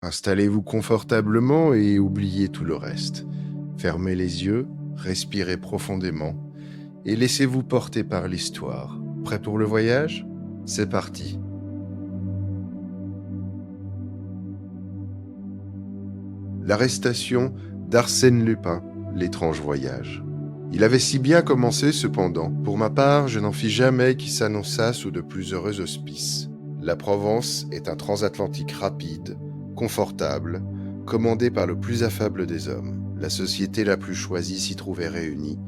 Installez-vous confortablement et oubliez tout le reste. Fermez les yeux, respirez profondément et laissez-vous porter par l'histoire. Prêt pour le voyage? C'est parti. L'arrestation d'Arsène Lupin, l'étrange voyage. Il avait si bien commencé cependant. Pour ma part, je n'en fis jamais qui s'annonça sous de plus heureux auspices. La Provence est un transatlantique rapide, confortable, commandé par le plus affable des hommes. La société la plus choisie s'y trouvait réunie.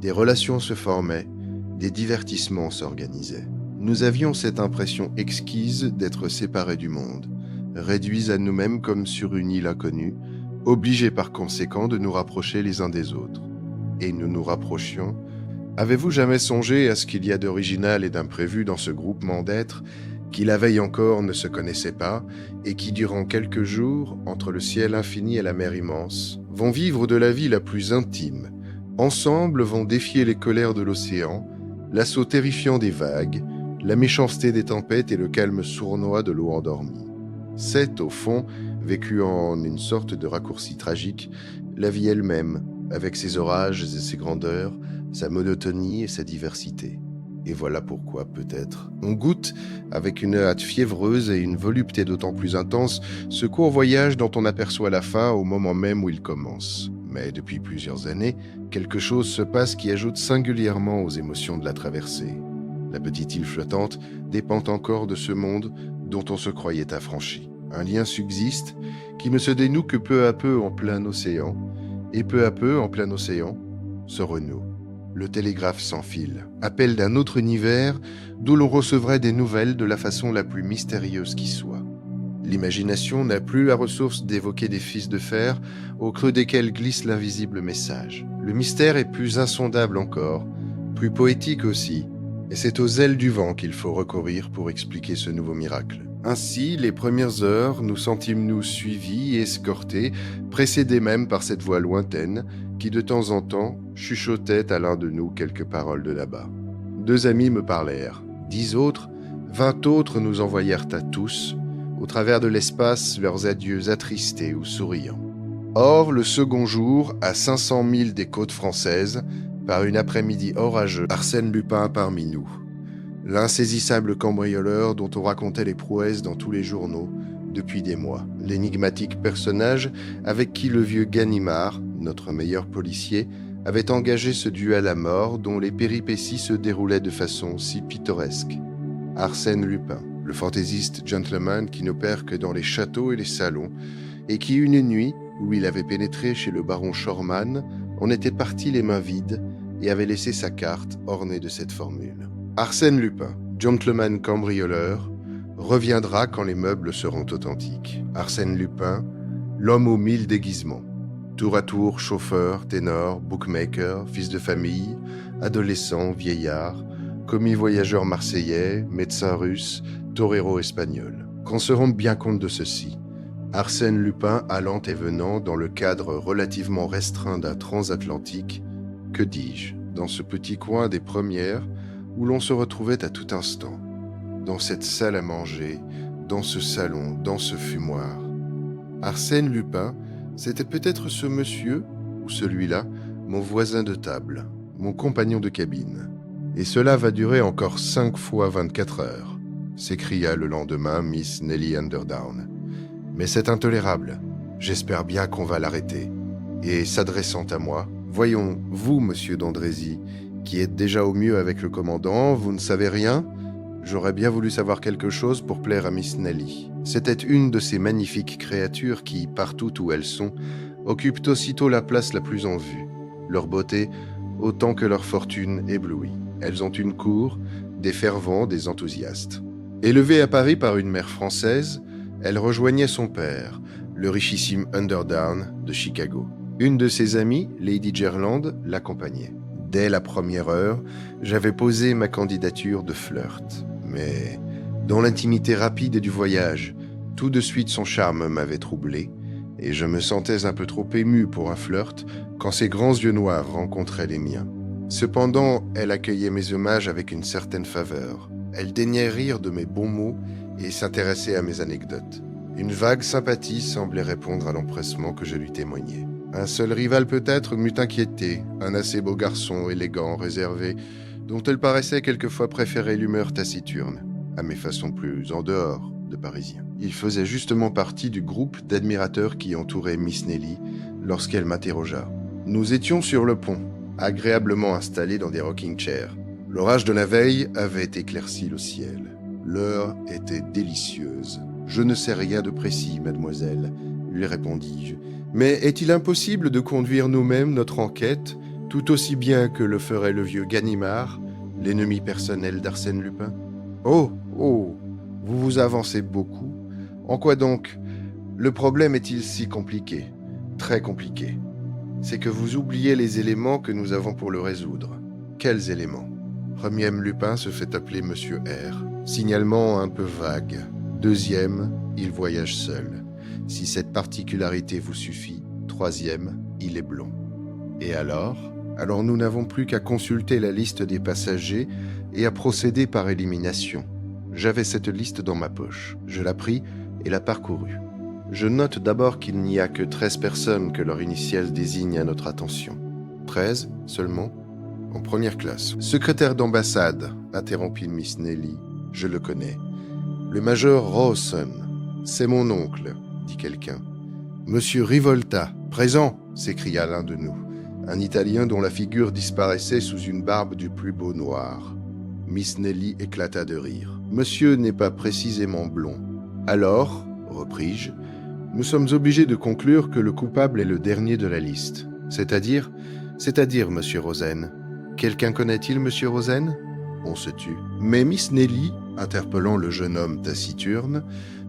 Des relations se formaient, des divertissements s'organisaient. Nous avions cette impression exquise d'être séparés du monde, réduits à nous-mêmes comme sur une île inconnue, obligés par conséquent de nous rapprocher les uns des autres. Et nous nous rapprochions. Avez-vous jamais songé à ce qu'il y a d'original et d'imprévu dans ce groupement d'êtres qui la veille encore ne se connaissaient pas et qui, durant quelques jours, entre le ciel infini et la mer immense, vont vivre de la vie la plus intime, ensemble vont défier les colères de l'océan, l'assaut terrifiant des vagues, la méchanceté des tempêtes et le calme sournois de l'eau endormie. C'est, au fond, vécu en une sorte de raccourci tragique, la vie elle-même, avec ses orages et ses grandeurs, sa monotonie et sa diversité. Et voilà pourquoi, peut-être, on goûte, avec une hâte fiévreuse et une volupté d'autant plus intense, ce court voyage dont on aperçoit la fin au moment même où il commence. Mais depuis plusieurs années, quelque chose se passe qui ajoute singulièrement aux émotions de la traversée. La petite île flottante dépend encore de ce monde dont on se croyait affranchi. Un lien subsiste qui ne se dénoue que peu à peu en plein océan, et peu à peu, en plein océan, se renoue. Le télégraphe sans fil, appel d'un autre univers d'où l'on recevrait des nouvelles de la façon la plus mystérieuse qui soit. L'imagination n'a plus la ressource d'évoquer des fils de fer au creux desquels glisse l'invisible message. Le mystère est plus insondable encore, plus poétique aussi, et c'est aux ailes du vent qu'il faut recourir pour expliquer ce nouveau miracle. Ainsi, les premières heures, nous sentîmes-nous suivis et escortés, précédés même par cette voix lointaine qui, de temps en temps, chuchotait à l'un de nous quelques paroles de là-bas. 2 amis me parlèrent, 10 autres, 20 autres nous envoyèrent à tous, au travers de l'espace, leurs adieux attristés ou souriants. Or, le second jour, à 500 milles des côtes françaises, par une après-midi orageuse, Arsène Lupin parmi nous. L'insaisissable cambrioleur dont on racontait les prouesses dans tous les journaux depuis des mois. L'énigmatique personnage avec qui le vieux Ganimard, notre meilleur policier, avait engagé ce duel à mort dont les péripéties se déroulaient de façon si pittoresque. Arsène Lupin, le fantaisiste gentleman qui n'opère que dans les châteaux et les salons, et qui, une nuit, où il avait pénétré chez le baron Schormann, en était parti les mains vides et avait laissé sa carte ornée de cette formule. Arsène Lupin, gentleman cambrioleur, reviendra quand les meubles seront authentiques. Arsène Lupin, l'homme aux 1000 déguisements. Tour à tour, chauffeur, ténor, bookmaker, fils de famille, adolescent, vieillard, commis voyageur marseillais, médecin russe, torero espagnol. Qu'on se rende bien compte de ceci. Arsène Lupin allant et venant dans le cadre relativement restreint d'un transatlantique, que dis-je, dans ce petit coin des Premières, où l'on se retrouvait à tout instant, dans cette salle à manger, dans ce salon, dans ce fumoir. Arsène Lupin, c'était peut-être ce monsieur, ou celui-là, mon voisin de table, mon compagnon de cabine. Et cela va durer encore 5 fois 24 heures, s'écria le lendemain Miss Nelly Underdown. Mais c'est intolérable, j'espère bien qu'on va l'arrêter. Et s'adressant à moi, voyons, vous, monsieur d'Andrézy, qui êtes déjà au mieux avec le commandant, vous ne savez rien? J'aurais bien voulu savoir quelque chose pour plaire à Miss Nelly. C'était une de ces magnifiques créatures qui, partout où elles sont, occupent aussitôt la place la plus en vue. Leur beauté, autant que leur fortune, éblouit. Elles ont une cour, des fervents, des enthousiastes. Élevée à Paris par une mère française, elle rejoignait son père, le richissime Underdown de Chicago. Une de ses amies, Lady Gerland, l'accompagnait. Dès la première heure, j'avais posé ma candidature de flirt. Mais dans l'intimité rapide du voyage, tout de suite son charme m'avait troublé, et je me sentais un peu trop ému pour un flirt quand ses grands yeux noirs rencontraient les miens. Cependant, elle accueillait mes hommages avec une certaine faveur. Elle daignait rire de mes bons mots et s'intéressait à mes anecdotes. Une vague sympathie semblait répondre à l'empressement que je lui témoignais. Un seul rival peut-être m'eût inquiété, un assez beau garçon, élégant, réservé, dont elle paraissait quelquefois préférer l'humeur taciturne, à mes façons plus en dehors de Parisien. Il faisait justement partie du groupe d'admirateurs qui entourait Miss Nelly lorsqu'elle m'interrogea. Nous étions sur le pont, agréablement installés dans des rocking chairs. L'orage de la veille avait éclairci le ciel. L'heure était délicieuse. « Je ne sais rien de précis, mademoiselle, » lui répondis-je. « Mais est-il impossible de conduire nous-mêmes notre enquête, tout aussi bien que le ferait le vieux Ganimard, l'ennemi personnel d'Arsène Lupin ? » « Oh, oh, vous vous avancez beaucoup. En quoi donc le problème est-il si compliqué ? Très compliqué. C'est que vous oubliez les éléments que nous avons pour le résoudre. » « Quels éléments ? » Premième, Lupin se fait appeler Monsieur R. Signalement un peu vague. Deuxième, il voyage seul. Si cette particularité vous suffit. Troisième, il est blond. Et alors ? Alors nous n'avons plus qu'à consulter la liste des passagers et à procéder par élimination. J'avais cette liste dans ma poche. Je la pris et la parcourus. Je note d'abord qu'il n'y a que 13 personnes que leur initiale désigne à notre attention. 13 seulement ? En première classe. Secrétaire d'ambassade, interrompit Miss Nelly. Je le connais. Le major Rawson. C'est mon oncle, dit quelqu'un. Monsieur Rivolta. Présent, s'écria l'un de nous. Un Italien dont la figure disparaissait sous une barbe du plus beau noir. Miss Nelly éclata de rire. Monsieur n'est pas précisément blond. Alors, repris-je, nous sommes obligés de conclure que le coupable est le dernier de la liste. C'est-à-dire, monsieur Rosen. Quelqu'un connaît-il monsieur Rosen ? On se tut. Mais Miss Nelly, interpellant le jeune homme taciturne,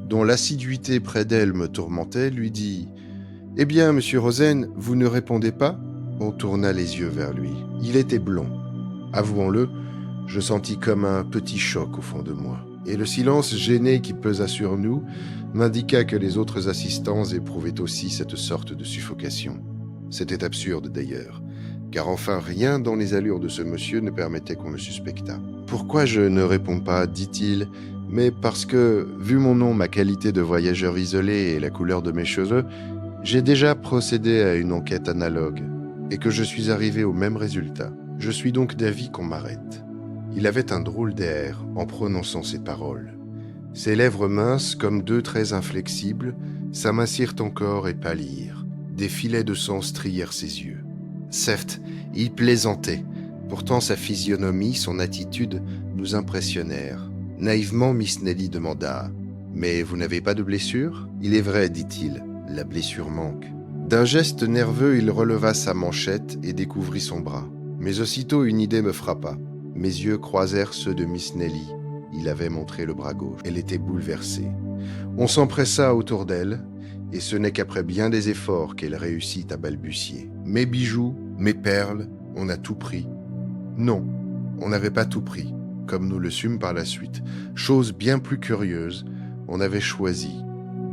dont l'assiduité près d'elle me tourmentait, lui dit « Eh bien, monsieur Rosen, vous ne répondez pas ?» On tourna les yeux vers lui. Il était blond. Avouons-le, je sentis comme un petit choc au fond de moi. Et le silence gêné qui pesa sur nous m'indiqua que les autres assistants éprouvaient aussi cette sorte de suffocation. C'était absurde d'ailleurs, car enfin rien dans les allures de ce monsieur ne permettait qu'on le suspectât. « Pourquoi je ne réponds pas ?» dit-il, « mais parce que, vu mon nom, ma qualité de voyageur isolé et la couleur de mes cheveux, j'ai déjà procédé à une enquête analogue, et que je suis arrivé au même résultat. Je suis donc d'avis qu'on m'arrête. » Il avait un drôle d'air en prononçant ces paroles. Ses lèvres minces, comme deux traits inflexibles, s'amincirent encore et pâlirent. Des filets de sang strièrent ses yeux. Certes, il plaisantait. Pourtant sa physionomie, son attitude nous impressionnèrent. Naïvement, Miss Nelly demanda « Mais vous n'avez pas de blessure ?» « Il est vrai, dit-il, la blessure manque. » D'un geste nerveux, il releva sa manchette et découvrit son bras. Mais aussitôt une idée me frappa. Mes yeux croisèrent ceux de Miss Nelly. Il avait montré le bras gauche. Elle était bouleversée. On s'empressa autour d'elle, et ce n'est qu'après bien des efforts qu'elle réussit à balbutier. Mes bijoux, mes perles, on a tout pris. Non, on n'avait pas tout pris, comme nous le sûmes par la suite. Chose bien plus curieuse, on avait choisi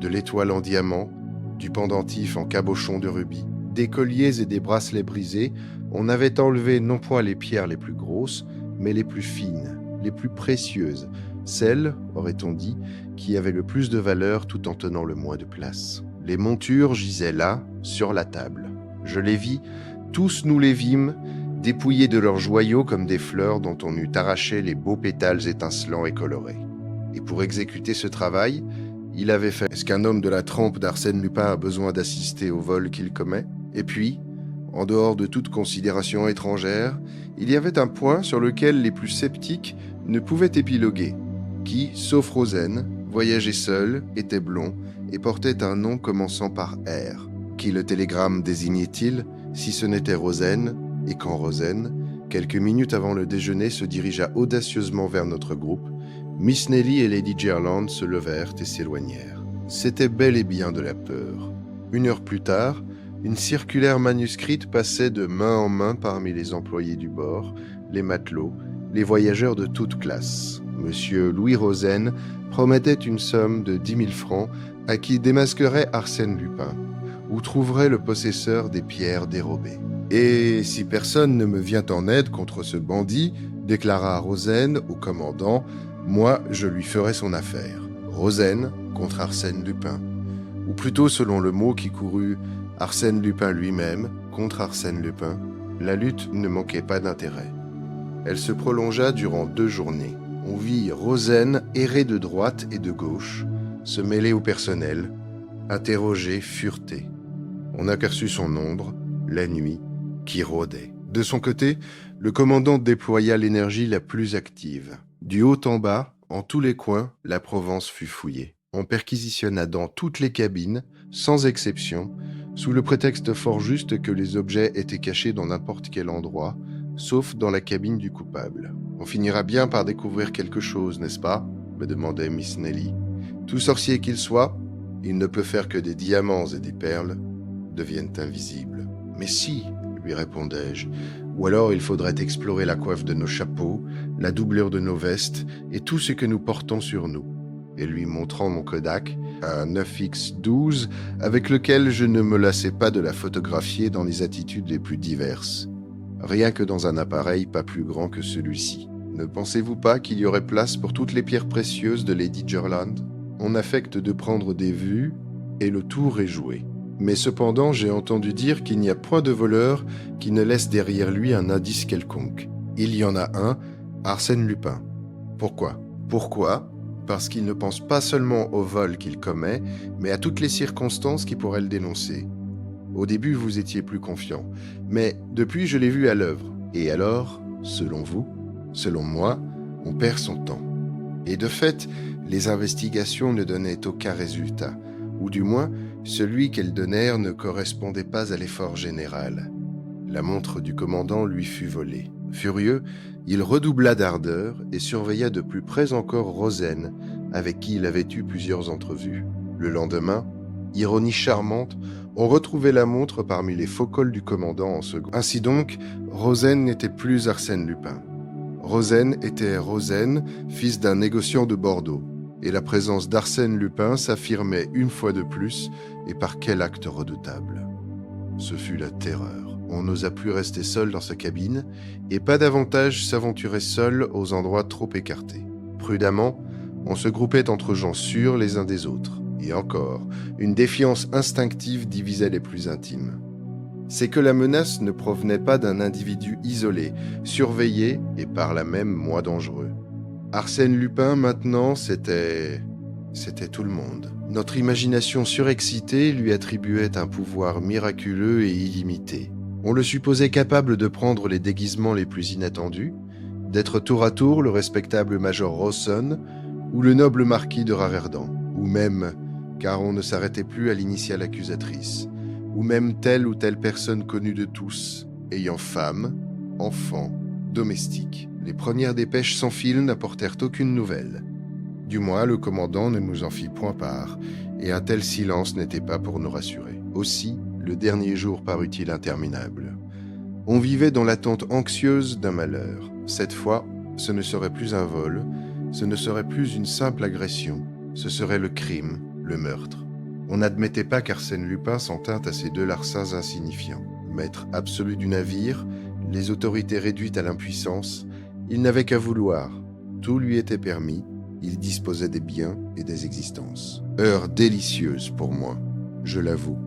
de l'étoile en diamant, du pendentif en cabochon de rubis, des colliers et des bracelets brisés. On avait enlevé non point les pierres les plus grosses, mais les plus fines, les plus précieuses, celles, aurait-on dit, qui avaient le plus de valeur tout en tenant le moins de place. Les montures gisaient là, sur la table. Je les vis, tous nous les vîmes, dépouillés de leurs joyaux comme des fleurs dont on eût arraché les beaux pétales étincelants et colorés. Et pour exécuter ce travail, il avait fait. Est-ce qu'un homme de la trempe d'Arsène Lupin a besoin d'assister au vol qu'il commet ? Et puis, en dehors de toute considération étrangère, il y avait un point sur lequel les plus sceptiques ne pouvaient épiloguer, qui, sauf Rosen, voyageait seul, était blond et portait un nom commençant par R. Qui le télégramme désignait-il, si ce n'était Rosen, et quand Rosen, quelques minutes avant le déjeuner, se dirigea audacieusement vers notre groupe, Miss Nelly et Lady Gerland se levèrent et s'éloignèrent. C'était bel et bien de la peur. 1 heure plus tard, une circulaire manuscrite passait de main en main parmi les employés du bord, les matelots, les voyageurs de toutes classes. Monsieur Louis Rosen promettait une somme de 10 000 francs à qui démasquerait Arsène Lupin, ou trouverait le possesseur des pierres dérobées. « Et si personne ne me vient en aide contre ce bandit, déclara Rosen au commandant, moi je lui ferai son affaire. Rosen contre Arsène Lupin. ou plutôt selon le mot qui courut Arsène Lupin lui-même contre Arsène Lupin, la lutte ne manquait pas d'intérêt. Elle se prolongea durant 2 journées. On vit Rosen errer de droite et de gauche, se mêler au personnel, interroger, fureter. On aperçut son ombre, la nuit, qui rôdait. De son côté, le commandant déploya l'énergie la plus active. Du haut en bas, en tous les coins, la Provence fut fouillée. On perquisitionna dans toutes les cabines, sans exception, sous le prétexte fort juste que les objets étaient cachés dans n'importe quel endroit, sauf dans la cabine du coupable. On finira bien par découvrir quelque chose, n'est-ce pas ? Me demandait Miss Nelly. Tout sorcier qu'il soit, il ne peut faire que des diamants et des perles deviennent invisibles. Mais si, lui répondais-je, ou alors il faudrait explorer la coiffe de nos chapeaux, la doublure de nos vestes et tout ce que nous portons sur nous. Et lui montrant mon Kodak, un 9X12, avec lequel je ne me lassais pas de la photographier dans les attitudes les plus diverses. Rien que dans un appareil pas plus grand que celui-ci. Ne pensez-vous pas qu'il y aurait place pour toutes les pierres précieuses de Lady Jerland ? On affecte de prendre des vues, et le tour est joué. Mais cependant, j'ai entendu dire qu'il n'y a point de voleur qui ne laisse derrière lui un indice quelconque. Il y en a un, Arsène Lupin. Pourquoi ? Pourquoi ? Parce qu'il ne pense pas seulement au vol qu'il commet, mais à toutes les circonstances qui pourraient le dénoncer. Au début, vous étiez plus confiant, mais depuis, je l'ai vu à l'œuvre. Et alors, selon vous, selon moi, on perd son temps. Et de fait, les investigations ne donnaient aucun résultat, ou du moins, celui qu'elles donnèrent ne correspondait pas à l'effort général. La montre du commandant lui fut volée. Furieux, il redoubla d'ardeur et surveilla de plus près encore Rosen, avec qui il avait eu plusieurs entrevues. Le lendemain, ironie charmante, on retrouvait la montre parmi les faux cols du commandant en second. Ainsi donc, Rosen n'était plus Arsène Lupin. Rosen était Rosen, fils d'un négociant de Bordeaux. Et la présence d'Arsène Lupin s'affirmait une fois de plus, et par quel acte redoutable. Ce fut la terreur. On n'osa plus rester seul dans sa cabine, et pas davantage s'aventurer seul aux endroits trop écartés. Prudemment, on se groupait entre gens sûrs les uns des autres. Et encore, une défiance instinctive divisait les plus intimes. C'est que la menace ne provenait pas d'un individu isolé, surveillé et par là même moins dangereux. Arsène Lupin, maintenant, c'était tout le monde. Notre imagination surexcitée lui attribuait un pouvoir miraculeux et illimité. On le supposait capable de prendre les déguisements les plus inattendus, d'être tour à tour le respectable Major Rawson ou le noble marquis de Raverdan, ou même, car on ne s'arrêtait plus à l'initiale accusatrice, ou même telle ou telle personne connue de tous, ayant femme, enfant, domestique. Les premières dépêches sans fil n'apportèrent aucune nouvelle. Du moins, le commandant ne nous en fit point part, et un tel silence n'était pas pour nous rassurer. Aussi, le dernier jour parut-il interminable. On vivait dans l'attente anxieuse d'un malheur. Cette fois, ce ne serait plus un vol, ce ne serait plus une simple agression, ce serait le crime, le meurtre. On n'admettait pas qu'Arsène Lupin s'en tint à ces 2 larcins insignifiants. Maître absolu du navire, les autorités réduites à l'impuissance, il n'avait qu'à vouloir. Tout lui était permis, il disposait des biens et des existences. Heure délicieuse pour moi, je l'avoue,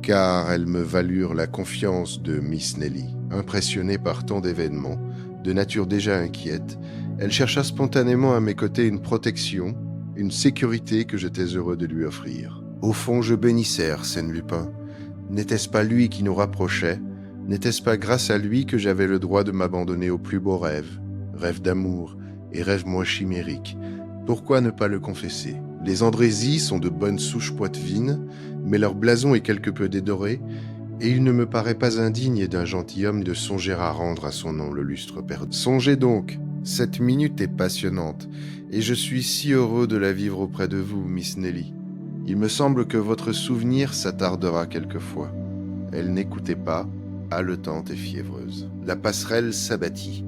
car elles me valurent la confiance de Miss Nelly. Impressionnée par tant d'événements, de nature déjà inquiète, elle chercha spontanément à mes côtés une protection, une sécurité que j'étais heureux de lui offrir. Au fond, je bénissais Arsène Lupin. N'était-ce pas lui qui nous rapprochait ? N'était-ce pas grâce à lui que j'avais le droit de m'abandonner aux plus beaux rêves, rêves d'amour et rêves moins chimériques ? Pourquoi ne pas le confesser ? Les Andrézy sont de bonnes souches poitevines, mais leur blason est quelque peu dédoré, et il ne me paraît pas indigne d'un gentilhomme de songer à rendre à son nom le lustre perdu. Songez donc, cette minute est passionnante, et je suis si heureux de la vivre auprès de vous, Miss Nelly. Il me semble que votre souvenir s'attardera quelquefois. Elle n'écoutait pas, haletante et fiévreuse. La passerelle s'abattit.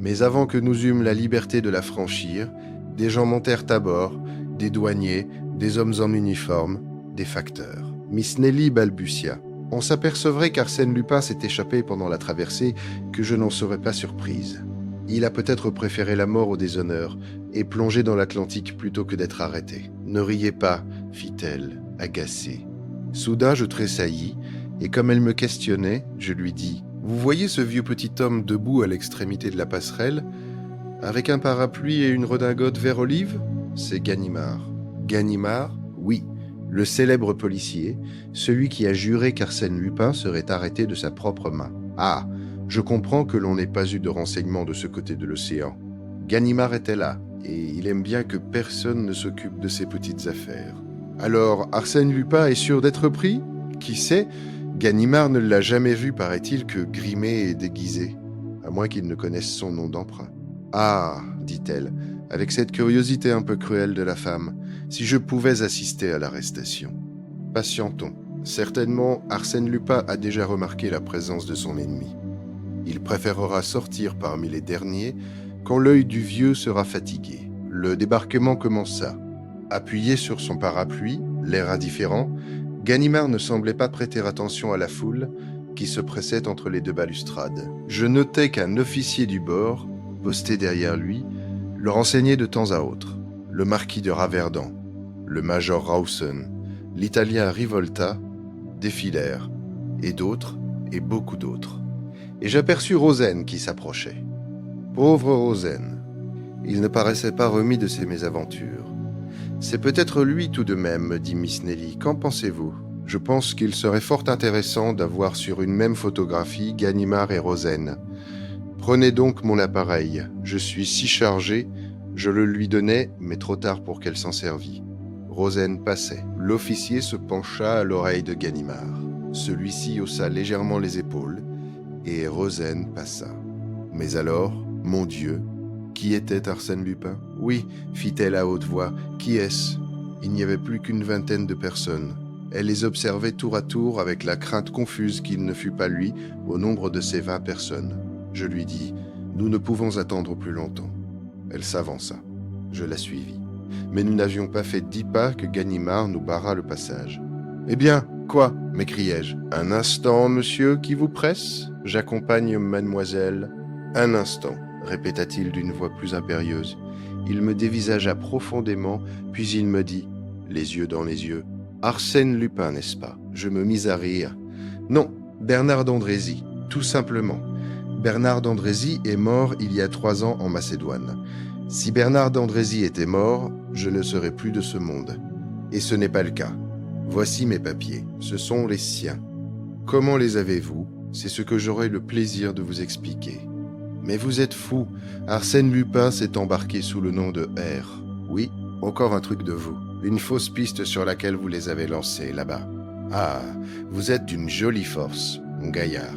Mais avant que nous eûmes la liberté de la franchir, des gens montèrent à bord, des douaniers, des hommes en uniforme, des facteurs. Miss Nelly balbutia. On s'apercevrait qu'Arsène Lupin s'est échappé pendant la traversée, que je n'en serais pas surprise. Il a peut-être préféré la mort au déshonneur et plongé dans l'Atlantique plutôt que d'être arrêté. Ne riez pas, fit-elle. agacé. Soudain, je tressaillis, et comme elle me questionnait, je lui dis « Vous voyez ce vieux petit homme debout à l'extrémité de la passerelle, avec un parapluie et une redingote vert olive ? C'est Ganimard. » Ganimard ? Oui, le célèbre policier, celui qui a juré qu'Arsène Lupin serait arrêté de sa propre main. Ah, je comprends que l'on n'ait pas eu de renseignements de ce côté de l'océan. Ganimard était là, et il aime bien que personne ne s'occupe de ses petites affaires. Alors, Arsène Lupin est sûr d'être pris ? Qui sait ? Ganimard ne l'a jamais vu, paraît-il, que grimé et déguisé, à moins qu'il ne connaisse son nom d'emprunt. Ah, dit-elle, avec cette curiosité un peu cruelle de la femme, si je pouvais assister à l'arrestation. Patientons. Certainement, Arsène Lupin a déjà remarqué la présence de son ennemi. Il préférera sortir parmi les derniers quand l'œil du vieux sera fatigué. Le débarquement commença. Appuyé sur son parapluie, l'air indifférent, Ganimard ne semblait pas prêter attention à la foule qui se pressait entre les deux balustrades. Je notais qu'un officier du bord, posté derrière lui, le renseignait de temps à autre. Le marquis de Raverdan, le major Rawson, l'italien Rivolta défilèrent, et d'autres, et beaucoup d'autres. Et j'aperçus Rosen qui s'approchait. Pauvre Rosen, il ne paraissait pas remis de ses mésaventures. C'est peut-être lui tout de même, me dit Miss Nelly. Qu'en pensez-vous ? Je pense qu'il serait fort intéressant d'avoir sur une même photographie Ganimard et Rosen. Prenez donc mon appareil. Je suis si chargé, je le lui donnai, mais trop tard pour qu'elle s'en servît. Rosen passait. L'officier se pencha à l'oreille de Ganimard. Celui-ci haussa légèrement les épaules, et Rosen passa. Mais alors, mon Dieu, qui était Arsène Lupin ? Oui, fit-elle à haute voix, qui est-ce ? Il n'y avait plus qu'une vingtaine de personnes. Elle les observait tour à tour avec la crainte confuse qu'il ne fût pas lui au nombre de ces 20 personnes. Je lui dis, nous ne pouvons attendre plus longtemps. Elle s'avança. Je la suivis. Mais nous n'avions pas fait 10 pas que Ganimard nous barra le passage. Eh bien, quoi ? M'écriai-je. Un instant, monsieur, qui vous presse ? J'accompagne mademoiselle. Un instant, répéta-t-il d'une voix plus impérieuse. Il me dévisagea profondément, puis il me dit, les yeux dans les yeux, Arsène Lupin, n'est-ce pas ? Je me mis à rire. Non, Bernard d'Andrézy, tout simplement. Bernard d'Andrézy est mort il y a 3 ans en Macédoine. Si Bernard d'Andrézy était mort, je ne serais plus de ce monde. Et ce n'est pas le cas. Voici mes papiers, ce sont les siens. Comment les avez-vous ? C'est ce que j'aurai le plaisir de vous expliquer. Mais vous êtes fou, Arsène Lupin s'est embarqué sous le nom de R. Oui, encore un truc de vous. Une fausse piste sur laquelle vous les avez lancés, là-bas. Ah, vous êtes d'une jolie force, mon gaillard.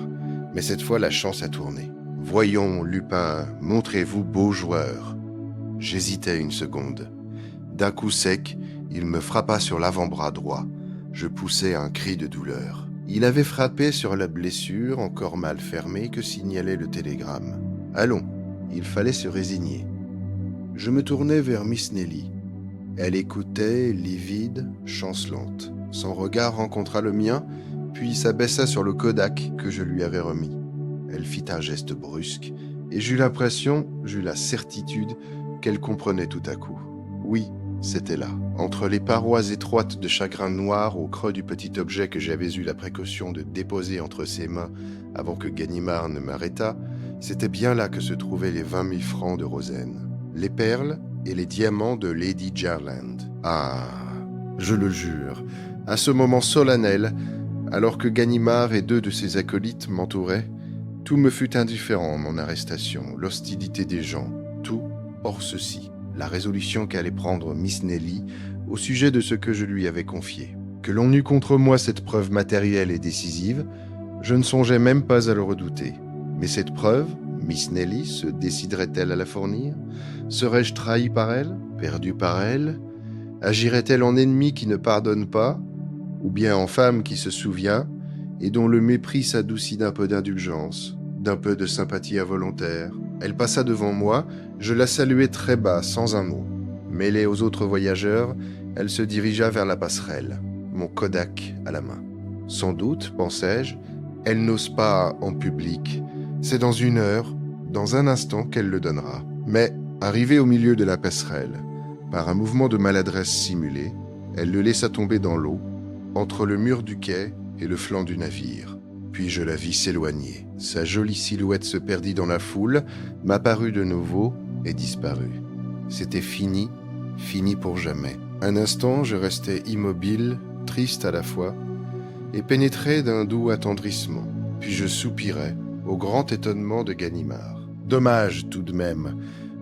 Mais cette fois, la chance a tourné. Voyons, Lupin, montrez-vous beau joueur. J'hésitais une seconde. D'un coup sec, il me frappa sur l'avant-bras droit. Je poussai un cri de douleur. Il avait frappé sur la blessure, encore mal fermée, que signalait le télégramme. Allons, il fallait se résigner. Je me tournai vers Miss Nelly. Elle écoutait, livide, chancelante. Son regard rencontra le mien, puis s'abaissa sur le Kodak que je lui avais remis. Elle fit un geste brusque, et j'eus la certitude qu'elle comprenait tout à coup. Oui, c'était là, entre les parois étroites de chagrin noir au creux du petit objet que j'avais eu la précaution de déposer entre ses mains avant que Ganimard ne m'arrêtât, c'était bien là que se trouvaient les 20 000 francs de Rosen, les perles et les diamants de Lady Jerland. Ah, je le jure, à ce moment solennel, alors que Ganimard et 2 de ses acolytes m'entouraient, tout me fut indifférent, mon arrestation, l'hostilité des gens, tout hors ceci, la résolution qu'allait prendre Miss Nelly au sujet de ce que je lui avais confié. Que l'on eût contre moi cette preuve matérielle et décisive, je ne songeais même pas à le redouter. Mais cette preuve, Miss Nelly se déciderait-elle à la fournir ? Serais-je trahi par elle ? Perdu par elle ? Agirait-elle en ennemi qui ne pardonne pas ? Ou bien en femme qui se souvient et dont le mépris s'adoucit d'un peu d'indulgence, d'un peu de sympathie involontaire ? Elle passa devant moi, je la saluai très bas, sans un mot. Mêlée aux autres voyageurs, elle se dirigea vers la passerelle, mon Kodak à la main. Sans doute, pensai-je, elle n'ose pas en public. C'est dans 1 heure, dans un instant qu'elle le donnera. Mais, arrivée au milieu de la passerelle, par un mouvement de maladresse simulée, elle le laissa tomber dans l'eau entre le mur du quai et le flanc du navire. Puis je la vis s'éloigner. Sa jolie silhouette se perdit dans la foule, m'apparut de nouveau et disparut. C'était fini, fini pour jamais. Un instant, je restais immobile, triste à la fois, et pénétré d'un doux attendrissement. Puis je soupirai, au grand étonnement de Ganimard. Dommage, tout de même,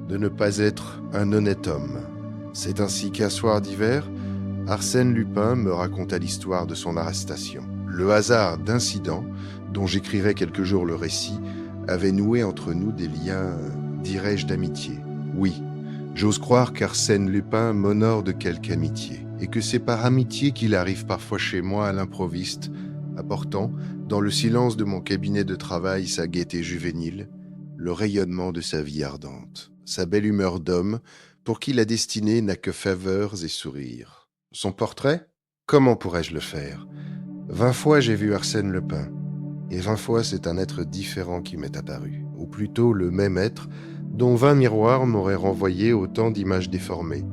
de ne pas être un honnête homme. C'est ainsi qu'un soir d'hiver, Arsène Lupin me raconta l'histoire de son arrestation. Le hasard d'incidents, dont j'écrirai quelque jour le récit, avait noué entre nous des liens, dirais-je, d'amitié. Oui, j'ose croire qu'Arsène Lupin m'honore de quelque amitié, et que c'est par amitié qu'il arrive parfois chez moi à l'improviste, apportant, dans le silence de mon cabinet de travail, sa gaieté juvénile, le rayonnement de sa vie ardente, sa belle humeur d'homme, pour qui la destinée n'a que faveurs et sourires. Son portrait ? Comment pourrais-je le faire ? 20 fois j'ai vu Arsène Lupin, et 20 fois c'est un être différent qui m'est apparu, ou plutôt le même être, dont 20 miroirs m'auraient renvoyé autant d'images déformées,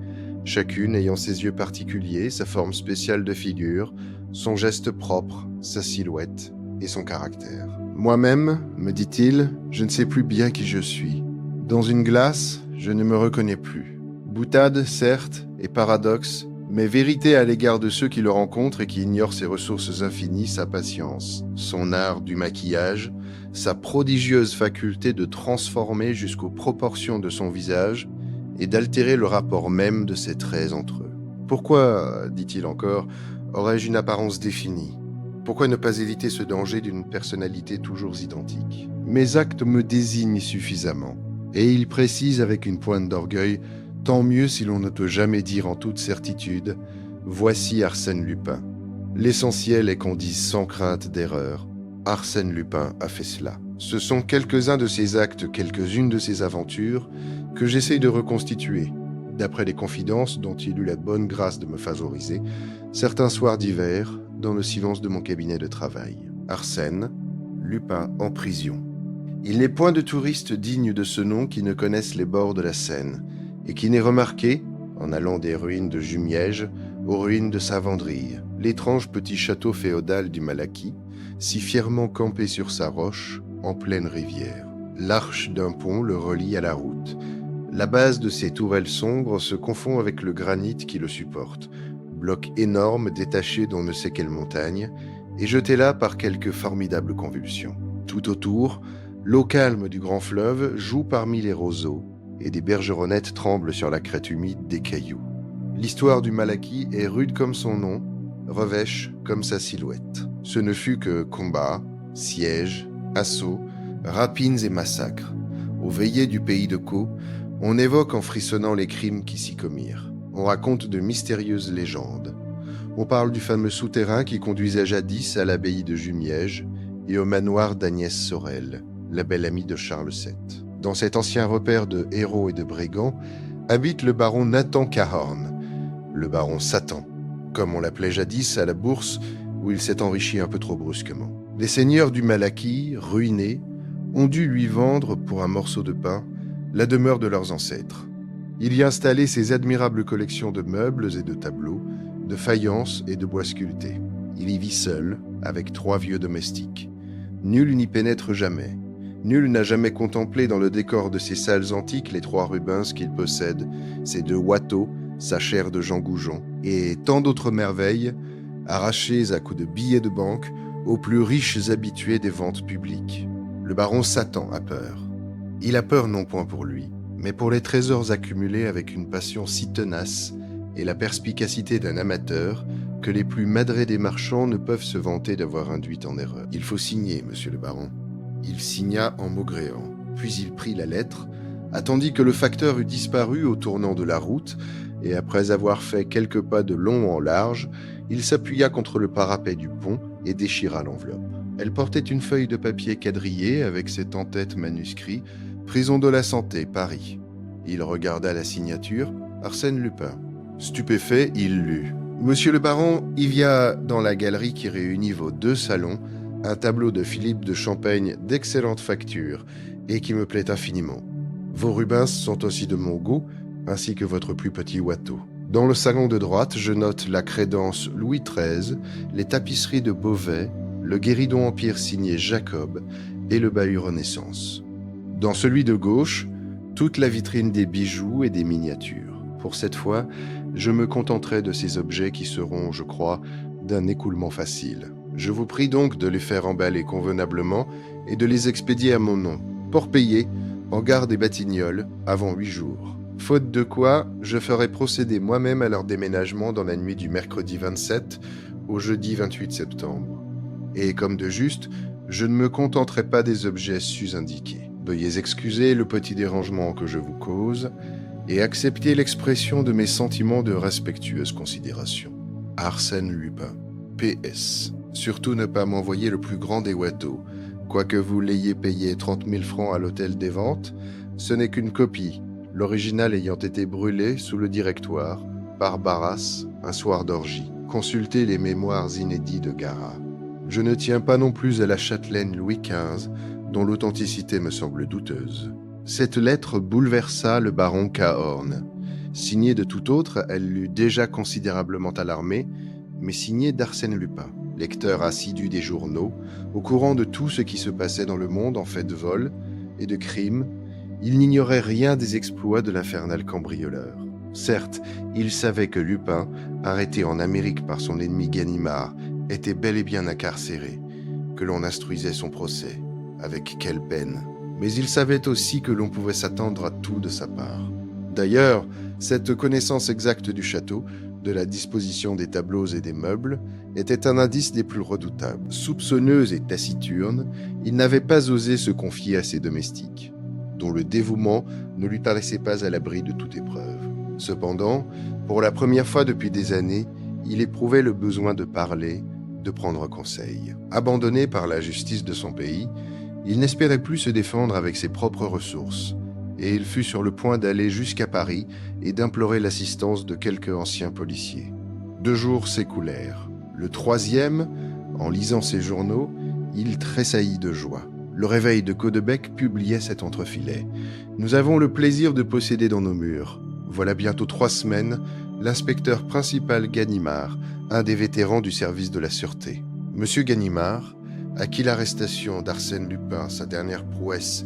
chacune ayant ses yeux particuliers, sa forme spéciale de figure, son geste propre, sa silhouette et son caractère. Moi-même, me dit-il, je ne sais plus bien qui je suis. Dans une glace, je ne me reconnais plus. Boutade, certes, et paradoxe, mais vérité à l'égard de ceux qui le rencontrent et qui ignorent ses ressources infinies, sa patience, son art du maquillage, sa prodigieuse faculté de transformer jusqu'aux proportions de son visage et d'altérer le rapport même de ses traits entre eux. Pourquoi, dit-il encore, aurais-je une apparence définie ? Pourquoi ne pas éviter ce danger d'une personnalité toujours identique ? Mes actes me désignent suffisamment, et il précise avec une pointe d'orgueil: tant mieux si l'on ne peut jamais dire en toute certitude « Voici Arsène Lupin ». L'essentiel est qu'on dise sans crainte d'erreur « Arsène Lupin a fait cela ». Ce sont quelques-uns de ses actes, quelques-unes de ses aventures que j'essaye de reconstituer, d'après les confidences dont il eut la bonne grâce de me favoriser, certains soirs d'hiver, dans le silence de mon cabinet de travail. Arsène Lupin en prison. Il n'est point de touristes dignes de ce nom qui ne connaissent les bords de la Seine, et qui n'ait remarqué, en allant des ruines de Jumièges aux ruines de Savandrille, l'étrange petit château féodal du Malaquis, si fièrement campé sur sa roche, en pleine rivière. L'arche d'un pont le relie à la route. La base de ces tourelles sombres se confond avec le granit qui le supporte, bloc énorme détaché d'on ne sait quelle montagne, et jeté là par quelque formidable convulsion. Tout autour, l'eau calme du grand fleuve joue parmi les roseaux, et des bergeronnettes tremblent sur la crête humide des cailloux. L'histoire du Malaquis est rude comme son nom, revêche comme sa silhouette. Ce ne fut que combats, sièges, assauts, rapines et massacres. Aux veillées du pays de Caux, on évoque en frissonnant les crimes qui s'y commirent. On raconte de mystérieuses légendes. On parle du fameux souterrain qui conduisait jadis à l'abbaye de Jumièges et au manoir d'Agnès Sorel, la belle amie de Charles VII. Dans cet ancien repère de héros et de brigands, habite le baron Nathan Cahorn, le baron Satan, comme on l'appelait jadis à la bourse où il s'est enrichi un peu trop brusquement. Les seigneurs du Malaquis, ruinés, ont dû lui vendre, pour un morceau de pain, la demeure de leurs ancêtres. Il y installait ses admirables collections de meubles et de tableaux, de faïences et de bois sculptés. Il y vit seul, avec 3 vieux domestiques. Nul n'y pénètre jamais. Nul n'a jamais contemplé dans le décor de ces salles antiques les 3 Rubens qu'il possède, ses 2 Watteau, sa chaire de Jean Goujon, et tant d'autres merveilles, arrachées à coups de billets de banque aux plus riches habitués des ventes publiques. Le baron Satan a peur. Il a peur non point pour lui, mais pour les trésors accumulés avec une passion si tenace et la perspicacité d'un amateur que les plus madrés des marchands ne peuvent se vanter d'avoir induit en erreur. Il faut signer, monsieur le baron. Il signa en maugréant, puis il prit la lettre, attendit que le facteur eût disparu au tournant de la route, et après avoir fait quelques pas de long en large, il s'appuya contre le parapet du pont et déchira l'enveloppe. Elle portait une feuille de papier quadrillé avec cet en-tête manuscrit « Prison de la Santé, Paris ». Il regarda la signature « Arsène Lupin ». Stupéfait, il lut « Monsieur le baron, il y a dans la galerie qui réunit vos 2 salons un tableau de Philippe de Champaigne d'excellente facture et qui me plaît infiniment. Vos Rubens sont aussi de mon goût, ainsi que votre plus petit Watteau. Dans le salon de droite, je note la crédence Louis XIII, les tapisseries de Beauvais, le guéridon Empire signé Jacob et le bahut Renaissance. Dans celui de gauche, toute la vitrine des bijoux et des miniatures. Pour cette fois, je me contenterai de ces objets qui seront, je crois, d'un écoulement facile. Je vous prie donc de les faire emballer convenablement et de les expédier à mon nom, port payé, en gare des Batignolles, avant 8 jours. Faute de quoi, je ferai procéder moi-même à leur déménagement dans la nuit du mercredi 27 au jeudi 28 septembre. Et comme de juste, je ne me contenterai pas des objets sus-indiqués. Veuillez excuser le petit dérangement que je vous cause et accepter l'expression de mes sentiments de respectueuse considération. Arsène Lupin. PS. Surtout ne pas m'envoyer le plus grand des Watteau. Quoique vous l'ayez payé 30 000 francs à l'hôtel des ventes, ce n'est qu'une copie, l'original ayant été brûlé sous le directoire par Barras un soir d'orgie. Consultez les mémoires inédits de Garat. Je ne tiens pas non plus à la châtelaine Louis XV, dont l'authenticité me semble douteuse. Cette lettre bouleversa le baron Cahorn. Signée de tout autre, elle l'eût déjà considérablement alarmé, mais signée d'Arsène Lupin. Lecteur assidu des journaux, au courant de tout ce qui se passait dans le monde en fait de vol et de crime, il n'ignorait rien des exploits de l'infernal cambrioleur. Certes, il savait que Lupin, arrêté en Amérique par son ennemi Ganimard, était bel et bien incarcéré, que l'on instruisait son procès. Avec quelle peine! Mais il savait aussi que l'on pouvait s'attendre à tout de sa part. D'ailleurs, cette connaissance exacte du château, de la disposition des tableaux et des meubles, était un indice des plus redoutables. Soupçonneux et taciturne, il n'avait pas osé se confier à ses domestiques, dont le dévouement ne lui paraissait pas à l'abri de toute épreuve. Cependant, pour la première fois depuis des années, il éprouvait le besoin de parler, de prendre conseil. Abandonné par la justice de son pays, il n'espérait plus se défendre avec ses propres ressources, et il fut sur le point d'aller jusqu'à Paris et d'implorer l'assistance de quelques anciens policiers. 2 jours s'écoulèrent. Le 3e, en lisant ses journaux, il tressaillit de joie. Le Réveil de Caudebec publiait cet entrefilet. « Nous avons le plaisir de posséder dans nos murs, voilà bientôt 3 semaines, l'inspecteur principal Ganimard, un des vétérans du service de la Sûreté. Monsieur Ganimard, à qui l'arrestation d'Arsène Lupin, sa dernière prouesse,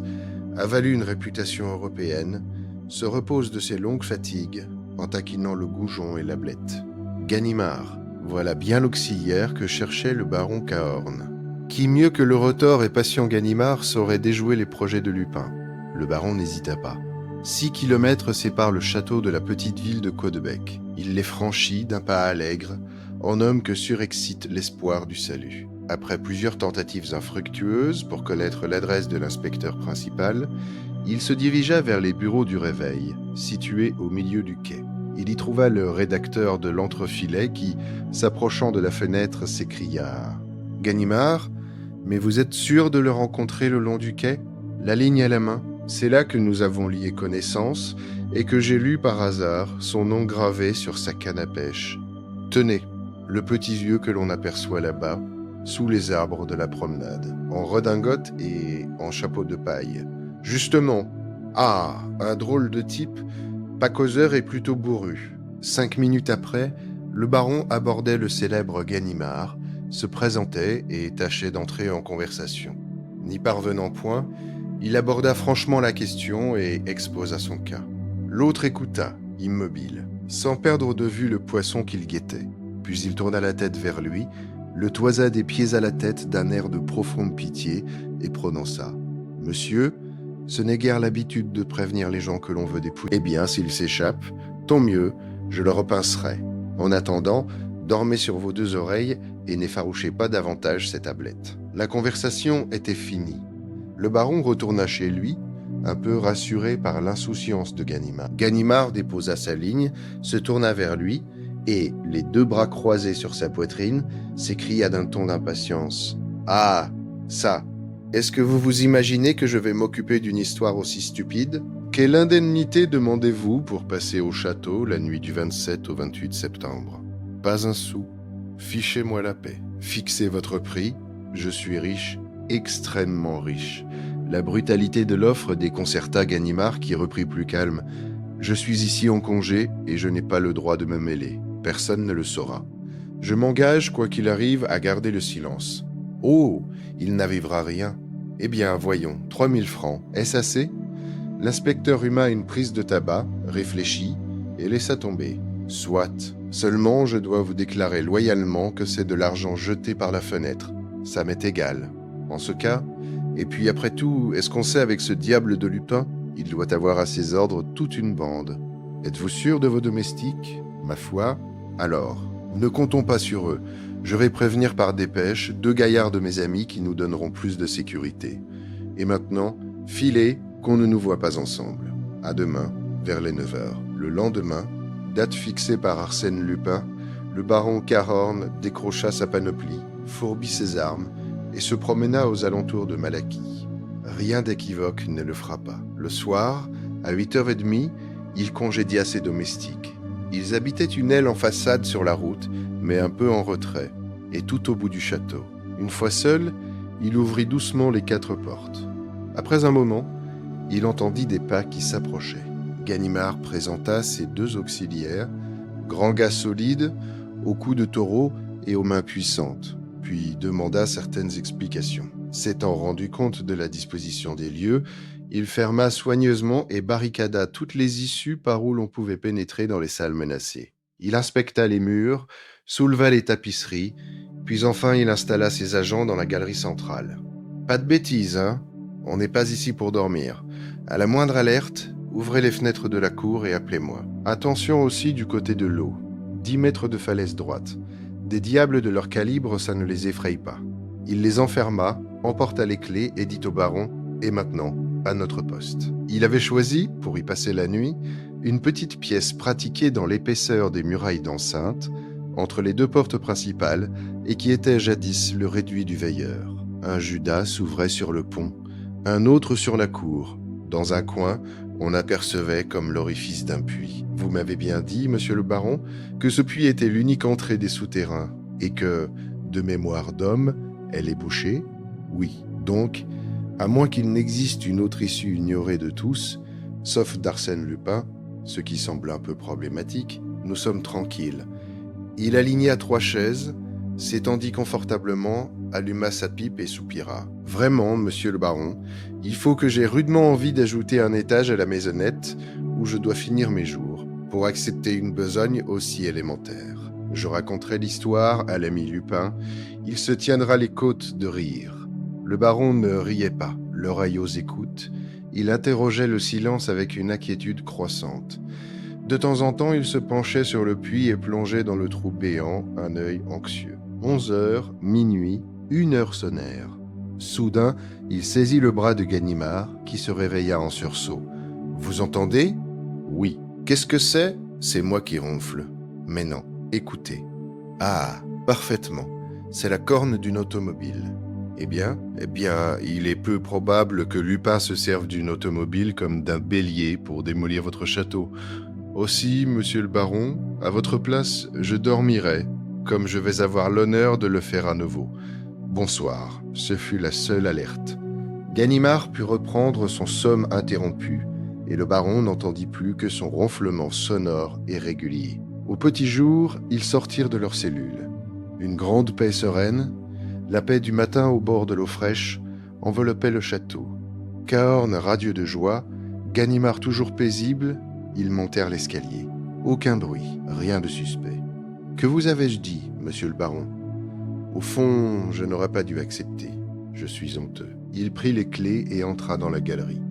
a valu une réputation européenne, se repose de ses longues fatigues en taquinant le goujon et la blette. Ganimard, voilà bien l'auxiliaire que cherchait le baron Cahorn. Qui mieux que le retors et patient Ganimard saurait déjouer les projets de Lupin? Le baron n'hésita pas. 6 kilomètres séparent le château de la petite ville de Caudebec. Il les franchit d'un pas allègre, en homme que surexcite l'espoir du salut. Après plusieurs tentatives infructueuses pour connaître l'adresse de l'inspecteur principal, il se dirigea vers les bureaux du Réveil, situés au milieu du quai. Il y trouva le rédacteur de l'entrefilet qui, s'approchant de la fenêtre, s'écria « Ganimard, mais vous êtes sûr de le rencontrer le long du quai? La ligne à la main. C'est là que nous avons lié connaissance et que j'ai lu par hasard son nom gravé sur sa canne à pêche. Tenez, le petit vieux que l'on aperçoit là-bas, sous les arbres de la promenade, en redingote et en chapeau de paille. Justement, ah, un drôle de type, pas causeur et plutôt bourru. 5 minutes après, le baron abordait le célèbre Ganimard, se présentait et tâchait d'entrer en conversation. N'y parvenant point, il aborda franchement la question et exposa son cas. L'autre écouta, immobile, sans perdre de vue le poisson qu'il guettait. Puis il tourna la tête vers lui, le toisa des pieds à la tête d'un air de profonde pitié et prononça « Monsieur, ce n'est guère l'habitude de prévenir les gens que l'on veut dépouiller. Eh bien, s'il s'échappe, tant mieux, je le repincerai. En attendant, dormez sur vos 2 oreilles et n'effarouchez pas davantage cette tablette. » La conversation était finie. Le baron retourna chez lui, un peu rassuré par l'insouciance de Ganimard. Ganimard déposa sa ligne, se tourna vers lui et, les 2 bras croisés sur sa poitrine, s'écria d'un ton d'impatience « Ah, ça, est-ce que vous vous imaginez que je vais m'occuper d'une histoire aussi stupide? Quelle indemnité demandez-vous pour passer au château la nuit du 27 au 28 septembre? Pas un sou. Fichez-moi la paix. Fixez votre prix. Je suis riche, extrêmement riche. » La brutalité de l'offre déconcerta Ganimard qui reprit plus calme. « Je suis ici en congé et je n'ai pas le droit de me mêler. Personne ne le saura. Je m'engage, quoi qu'il arrive, à garder le silence. Oh, il n'arrivera rien. Eh bien, voyons, 3000 francs, est-ce assez ? L'inspecteur huma une prise de tabac, réfléchit et laissa tomber. Soit. Seulement, je dois vous déclarer loyalement que c'est de l'argent jeté par la fenêtre. Ça m'est égal. En ce cas, et puis après tout, est-ce qu'on sait avec ce diable de Lupin ? Il doit avoir à ses ordres toute une bande. Êtes-vous sûr de vos domestiques ? Ma foi, alors, ne comptons pas sur eux. Je vais prévenir par dépêche 2 gaillards de mes amis qui nous donneront plus de sécurité. Et maintenant, filez, qu'on ne nous voit pas ensemble. À demain, vers les 9 heures. Le lendemain, date fixée par Arsène Lupin, le baron Cahorn décrocha sa panoplie, fourbit ses armes et se promena aux alentours de Malaquis. Rien d'équivoque ne le frappa. Le soir, à 8h30, il congédia ses domestiques. Ils habitaient une aile en façade sur la route, mais un peu en retrait, et tout au bout du château. Une fois seul, il ouvrit doucement les 4 portes. Après un moment, il entendit des pas qui s'approchaient. Ganimard présenta ses 2 auxiliaires, grands gars solides, au cou de taureau et aux mains puissantes, puis demanda certaines explications. S'étant rendu compte de la disposition des lieux, il ferma soigneusement et barricada toutes les issues par où l'on pouvait pénétrer dans les salles menacées. Il inspecta les murs, souleva les tapisseries, puis enfin il installa ses agents dans la galerie centrale. Pas de bêtises, hein ? On n'est pas ici pour dormir. À la moindre alerte, ouvrez les fenêtres de la cour et appelez-moi. Attention aussi du côté de l'eau. 10 mètres de falaise droite. Des diables de leur calibre, ça ne les effraie pas. Il les enferma, emporta les clés et dit au baron « Et maintenant, à notre poste ». Il avait choisi, pour y passer la nuit, une petite pièce pratiquée dans l'épaisseur des murailles d'enceinte, entre les 2 portes principales, et qui était jadis le réduit du veilleur. Un Judas s'ouvrait sur le pont, un autre sur la cour. Dans un coin, on apercevait comme l'orifice d'un puits. Vous m'avez bien dit, monsieur le baron, que ce puits était l'unique entrée des souterrains, et que, de mémoire d'homme, elle est bouchée ? Oui. Donc, à moins qu'il n'existe une autre issue ignorée de tous, sauf d'Arsène Lupin, ce qui semble un peu problématique, nous sommes tranquilles. Il aligna 3 chaises, s'étendit confortablement, alluma sa pipe et soupira. « Vraiment, monsieur le baron, il faut que j'aie rudement envie d'ajouter un étage à la maisonnette où je dois finir mes jours, pour accepter une besogne aussi élémentaire. Je raconterai l'histoire à l'ami Lupin, il se tiendra les côtes de rire. » Le baron ne riait pas, l'oreille aux écoutes, il interrogeait le silence avec une inquiétude croissante. De temps en temps, il se penchait sur le puits et plongeait dans le trou béant, un œil anxieux. 11 heures, minuit, 1 heure sonnèrent. Soudain, il saisit le bras de Ganimard, qui se réveilla en sursaut. « Vous entendez ? » ?»« Oui. »« Qu'est-ce que c'est ? » ?»« C'est moi qui ronfle. »« Mais non, écoutez. »« Ah, parfaitement. C'est la corne d'une automobile. » Eh bien, il est peu probable que Lupin se serve d'une automobile comme d'un bélier pour démolir votre château. Aussi, monsieur le baron, à votre place, je dormirai, comme je vais avoir l'honneur de le faire à nouveau. Bonsoir, ce fut la seule alerte. Ganimard put reprendre son somme interrompu, et le baron n'entendit plus que son ronflement sonore et régulier. Au petit jour, ils sortirent de leur cellule. Une grande paix sereine, la paix du matin au bord de l'eau fraîche, enveloppait le château. Cahorn radieux de joie, Ganimard toujours paisible, ils montèrent l'escalier. Aucun bruit, rien de suspect. « Que vous avais-je dit, monsieur le baron ? » Au fond, je n'aurais pas dû accepter. Je suis honteux. Il prit les clés et entra dans la galerie.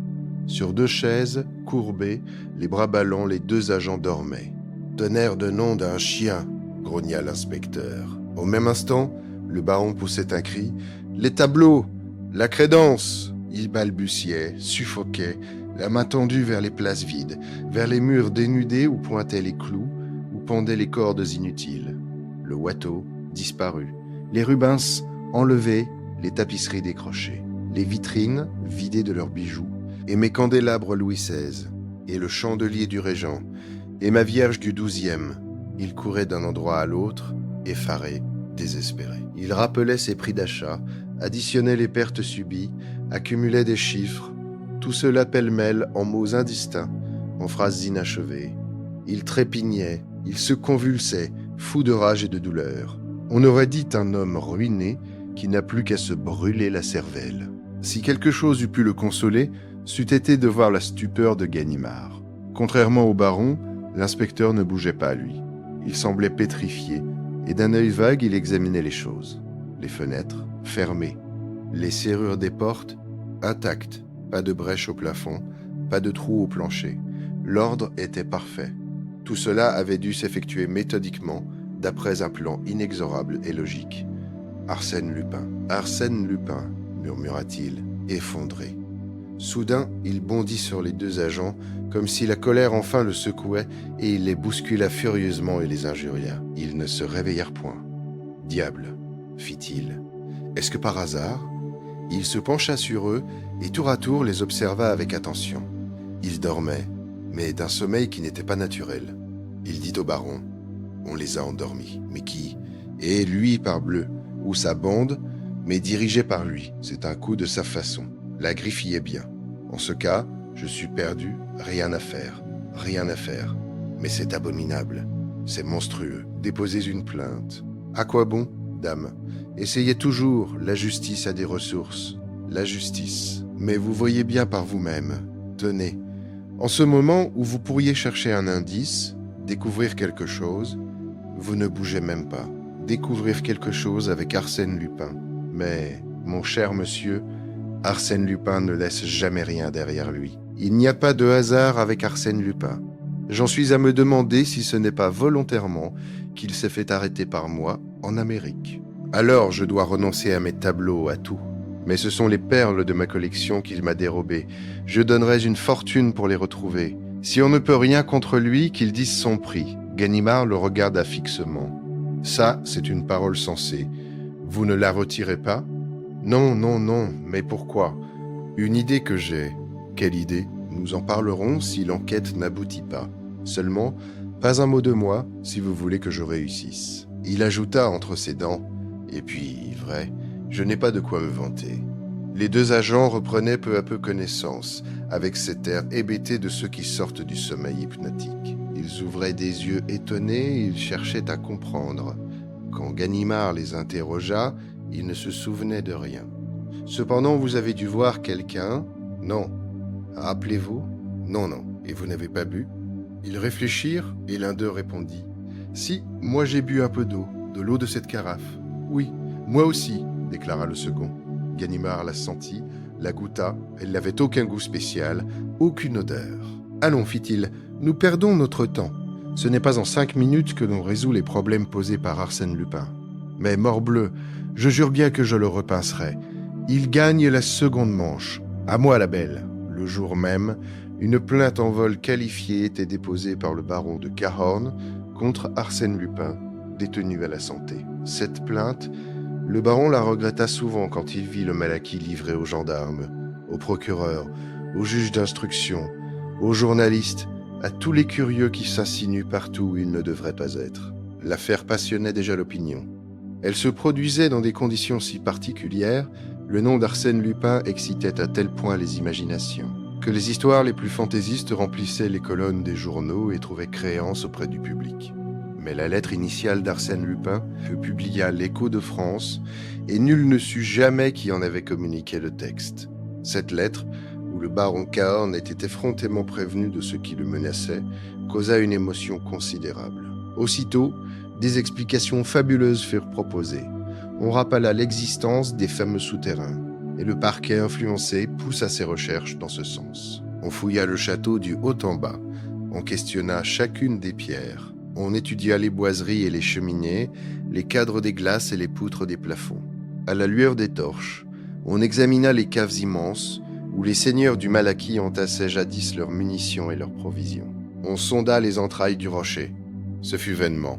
Sur 2 chaises, courbées, les bras ballants, les 2 agents dormaient. « Tonnerre de nom d'un chien !» grogna l'inspecteur. Au même instant, le baron poussait un cri. « Les tableaux ! La crédence !» Il balbutiait, suffoquait, la main tendue vers les places vides, vers les murs dénudés où pointaient les clous, où pendaient les cordes inutiles. Le Watteau disparut. Les Rubens enlevés, les tapisseries décrochées, les vitrines vidées de leurs bijoux, et mes candélabres Louis XVI, et le chandelier du Régent, et ma Vierge du XIIe. Il courait d'un endroit à l'autre, effaré, désespéré. Il rappelait ses prix d'achat, additionnait les pertes subies, accumulait des chiffres, tout cela pêle-mêle en mots indistincts, en phrases inachevées. Il trépignait, il se convulsait, fou de rage et de douleur. On aurait dit un homme ruiné qui n'a plus qu'à se brûler la cervelle. Si quelque chose eût pu le consoler, c'eût été de voir la stupeur de Ganimard. Contrairement au baron, l'inspecteur ne bougeait pas, lui. Il semblait pétrifié, et d'un œil vague, il examinait les choses. Les fenêtres, fermées. Les serrures des portes, intactes. Pas de brèche au plafond, pas de trou au plancher. L'ordre était parfait. Tout cela avait dû s'effectuer méthodiquement, d'après un plan inexorable et logique. Arsène Lupin, murmura-t-il, effondré. Soudain, il bondit sur les deux agents, comme si la colère enfin le secouait, et il les bouscula furieusement et les injuria. Ils ne se réveillèrent point. « Diable !» fit-il. « Est-ce que par hasard ?» Il se pencha sur eux, et tour à tour les observa avec attention. Ils dormaient, mais d'un sommeil qui n'était pas naturel. Il dit au baron, « On les a endormis. Mais qui ? Et lui, parbleu, ou sa bande, mais dirigée par lui. C'est un coup de sa façon. La griffe y est bien. En ce cas, je suis perdu, rien à faire. Mais c'est abominable. C'est monstrueux. Déposez une plainte. À quoi bon, dame ? Essayez toujours, la justice a des ressources. La justice. Mais vous voyez bien par vous-même. Tenez. En ce moment où vous pourriez chercher un indice, découvrir quelque chose, vous ne bougez même pas. Découvrir quelque chose avec Arsène Lupin. Mais, mon cher monsieur, Arsène Lupin ne laisse jamais rien derrière lui. Il n'y a pas de hasard avec Arsène Lupin. J'en suis à me demander si ce n'est pas volontairement qu'il s'est fait arrêter par moi en Amérique. Alors je dois renoncer à mes tableaux, à tout. Mais ce sont les perles de ma collection qu'il m'a dérobées. Je donnerais une fortune pour les retrouver. Si on ne peut rien contre lui, qu'il dise son prix. Ganimard le regarda fixement. Ça, c'est une parole sensée. Vous ne la retirez pas ? Non, mais pourquoi ? Une idée que j'ai. Quelle idée ? Nous en parlerons si l'enquête n'aboutit pas. Seulement, pas un mot de moi si vous voulez que je réussisse. Il ajouta entre ses dents, et puis, vrai, je n'ai pas de quoi me vanter. Les deux agents reprenaient peu à peu connaissance, avec cet air hébété de ceux qui sortent du sommeil hypnotique. Ils ouvraient des yeux étonnés, ils cherchaient à comprendre. Quand Ganimard les interrogea, ils ne se souvenaient de rien. Cependant, vous avez dû voir quelqu'un ? Non. Rappelez-vous ? Non. Et vous n'avez pas bu ? Ils réfléchirent, et l'un d'eux répondit. Si, moi j'ai bu un peu d'eau, de l'eau de cette carafe. Oui, moi aussi, déclara le second. Ganimard la sentit, la goûta, elle n'avait aucun goût spécial, aucune odeur. Allons, fit-il, nous perdons notre temps. Ce n'est pas en 5 minutes que l'on résout les problèmes posés par Arsène Lupin. Mais morbleu, je jure bien que je le repincerai. Il gagne la seconde manche. À moi la belle. Le jour même, une plainte en vol qualifié était déposée par le baron de Cahorn contre Arsène Lupin, détenu à la santé. Cette plainte, le baron la regretta souvent quand il vit le Malaquis livré aux gendarmes, aux procureurs, aux juges d'instruction, aux journalistes, à tous les curieux qui s'insinuent partout où ils ne devraient pas être. L'affaire passionnait déjà l'opinion. Elle se produisait dans des conditions si particulières, le nom d'Arsène Lupin excitait à tel point les imaginations, que les histoires les plus fantaisistes remplissaient les colonnes des journaux et trouvaient créance auprès du public. Mais la lettre initiale d'Arsène Lupin que publia l'Écho de France, et nul ne sut jamais qui en avait communiqué le texte. Cette lettre, où le baron Cahorn était effrontément prévenu de ce qui le menaçait, causa une émotion considérable. Aussitôt, des explications fabuleuses furent proposées. On rappela l'existence des fameux souterrains, et le parquet influencé poussa ses recherches dans ce sens. On fouilla le château du haut en bas, on questionna chacune des pierres, on étudia les boiseries et les cheminées, les cadres des glaces et les poutres des plafonds. À la lueur des torches, on examina les caves immenses, où les seigneurs du Malaquis entassaient jadis leurs munitions et leurs provisions. On sonda les entrailles du rocher. Ce fut vainement.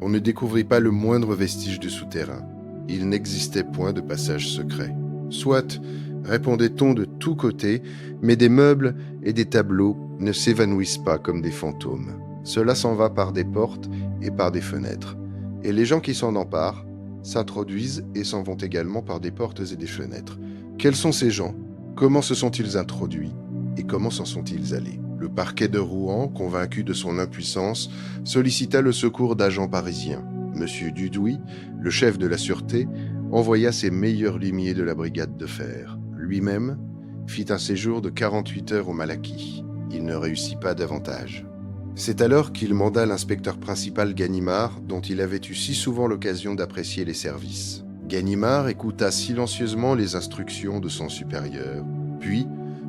On ne découvrit pas le moindre vestige de souterrain. Il n'existait point de passage secret. Soit, répondait-on de tous côtés, mais des meubles et des tableaux ne s'évanouissent pas comme des fantômes. Cela s'en va par des portes et par des fenêtres. Et les gens qui s'en emparent s'introduisent et s'en vont également par des portes et des fenêtres. Quels sont ces gens ? Comment se sont-ils introduits ? Et comment s'en sont-ils allés ? Le parquet de Rouen, convaincu de son impuissance, sollicita le secours d'agents parisiens. Monsieur Dudouis, le chef de la sûreté, envoya ses meilleurs limiers de la brigade de fer. Lui-même fit un séjour de 48 heures au Malaquis. Il ne réussit pas davantage. C'est alors qu'il manda l'inspecteur principal Ganimard, dont il avait eu si souvent l'occasion d'apprécier les services. Ganimard écouta silencieusement les instructions de son supérieur. Puis,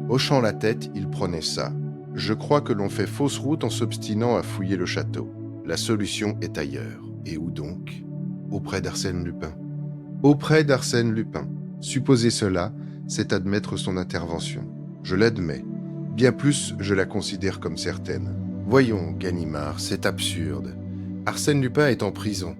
hochant la tête, il prononça: « Je crois que l'on fait fausse route en s'obstinant à fouiller le château. La solution est ailleurs. » Et où donc ? Auprès d'Arsène Lupin. Auprès d'Arsène Lupin. Supposer cela, c'est admettre son intervention. Je l'admets. Bien plus, je la considère comme certaine. Voyons, Ganimard, c'est absurde. Arsène Lupin est en prison.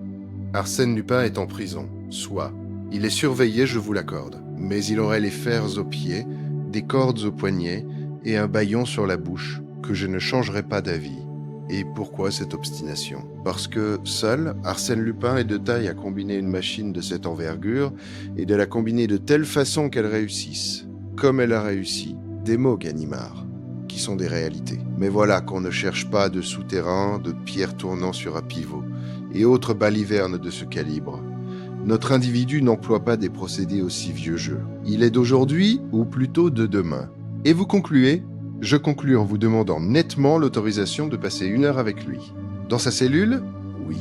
Arsène Lupin est en prison. Soit. Il est surveillé, je vous l'accorde. Mais il aurait les fers aux pieds, des cordes aux poignets et un bâillon sur la bouche, que je ne changerai pas d'avis. Et pourquoi cette obstination ? Parce que, seul, Arsène Lupin est de taille à combiner une machine de cette envergure et de la combiner de telle façon qu'elle réussisse. Comme elle a réussi, des mots, Ganimard, qui sont des réalités. Mais voilà qu'on ne cherche pas de souterrain, de pierres tournant sur un pivot, et autres balivernes de ce calibre. Notre individu n'emploie pas des procédés aussi vieux jeu. Il est d'aujourd'hui, ou plutôt de demain. Et vous concluez ? Je conclus en vous demandant nettement l'autorisation de passer 1 heure avec lui. Dans sa cellule ? Oui.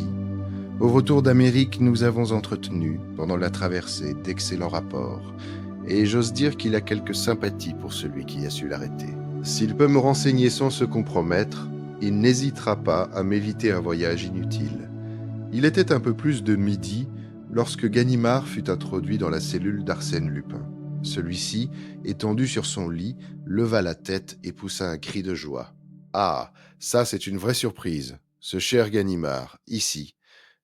Au retour d'Amérique, nous avons entretenu, pendant la traversée, d'excellents rapports, et j'ose dire qu'il a quelques sympathies pour celui qui a su l'arrêter. S'il peut me renseigner sans se compromettre, il n'hésitera pas à m'éviter un voyage inutile. Il était un peu plus de midi lorsque Ganimard fut introduit dans la cellule d'Arsène Lupin. Celui-ci, étendu sur son lit, leva la tête et poussa un cri de joie. « Ah, ça c'est une vraie surprise, ce cher Ganimard, ici.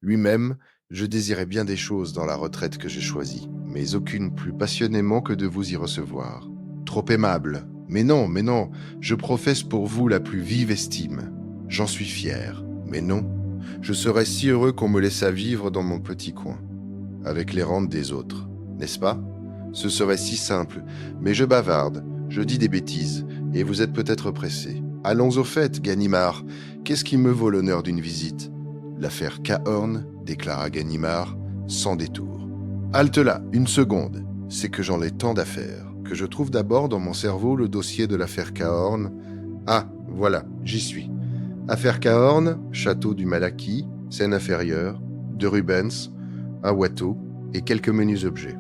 Lui-même, je désirais bien des choses dans la retraite que j'ai choisie, mais aucune plus passionnément que de vous y recevoir. Trop aimable. Mais non, je professe pour vous la plus vive estime. J'en suis fier. Mais non, je serais si heureux qu'on me laissât vivre dans mon petit coin, avec les rentes des autres, n'est-ce pas ? Ce serait si simple, mais je bavarde, je dis des bêtises, et vous êtes peut-être pressé. Allons au fait, Ganimard. Qu'est-ce qui me vaut l'honneur d'une visite ? L'affaire Cahorn, déclara Ganimard, sans détour. Halte là, 1 seconde. C'est que j'en ai tant d'affaires, que je trouve d'abord dans mon cerveau le dossier de l'affaire Cahorn. Ah, voilà, j'y suis. Affaire Cahorn, château du Malaquis, scène inférieure, de Rubens, un Watteau et quelques menus objets.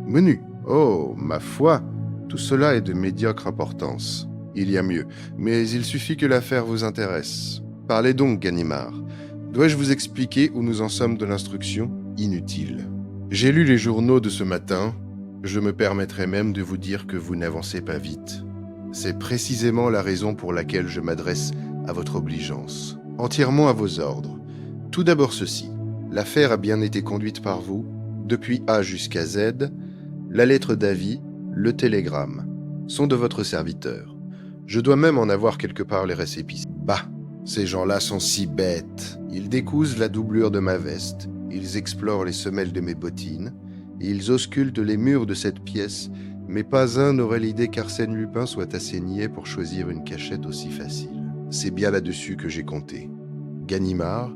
Menus. Oh, ma foi, tout cela est de médiocre importance. Il y a mieux, mais il suffit que l'affaire vous intéresse. Parlez donc, Ganimard. Dois-je vous expliquer où nous en sommes de l'instruction ? Inutile. J'ai lu les journaux de ce matin. Je me permettrai même de vous dire que vous n'avancez pas vite. C'est précisément la raison pour laquelle je m'adresse à votre obligeance. Entièrement à vos ordres. Tout d'abord ceci. L'affaire a bien été conduite par vous, depuis A jusqu'à Z. La lettre d'avis, le télégramme, sont de votre serviteur. Je dois même en avoir quelque part les récépissés. Bah, ces gens-là sont si bêtes. Ils décousent la doublure de ma veste, ils explorent les semelles de mes bottines, et ils auscultent les murs de cette pièce, mais pas un n'aurait l'idée qu'Arsène Lupin soit assez niais pour choisir une cachette aussi facile. C'est bien là-dessus que j'ai compté. Ganimard,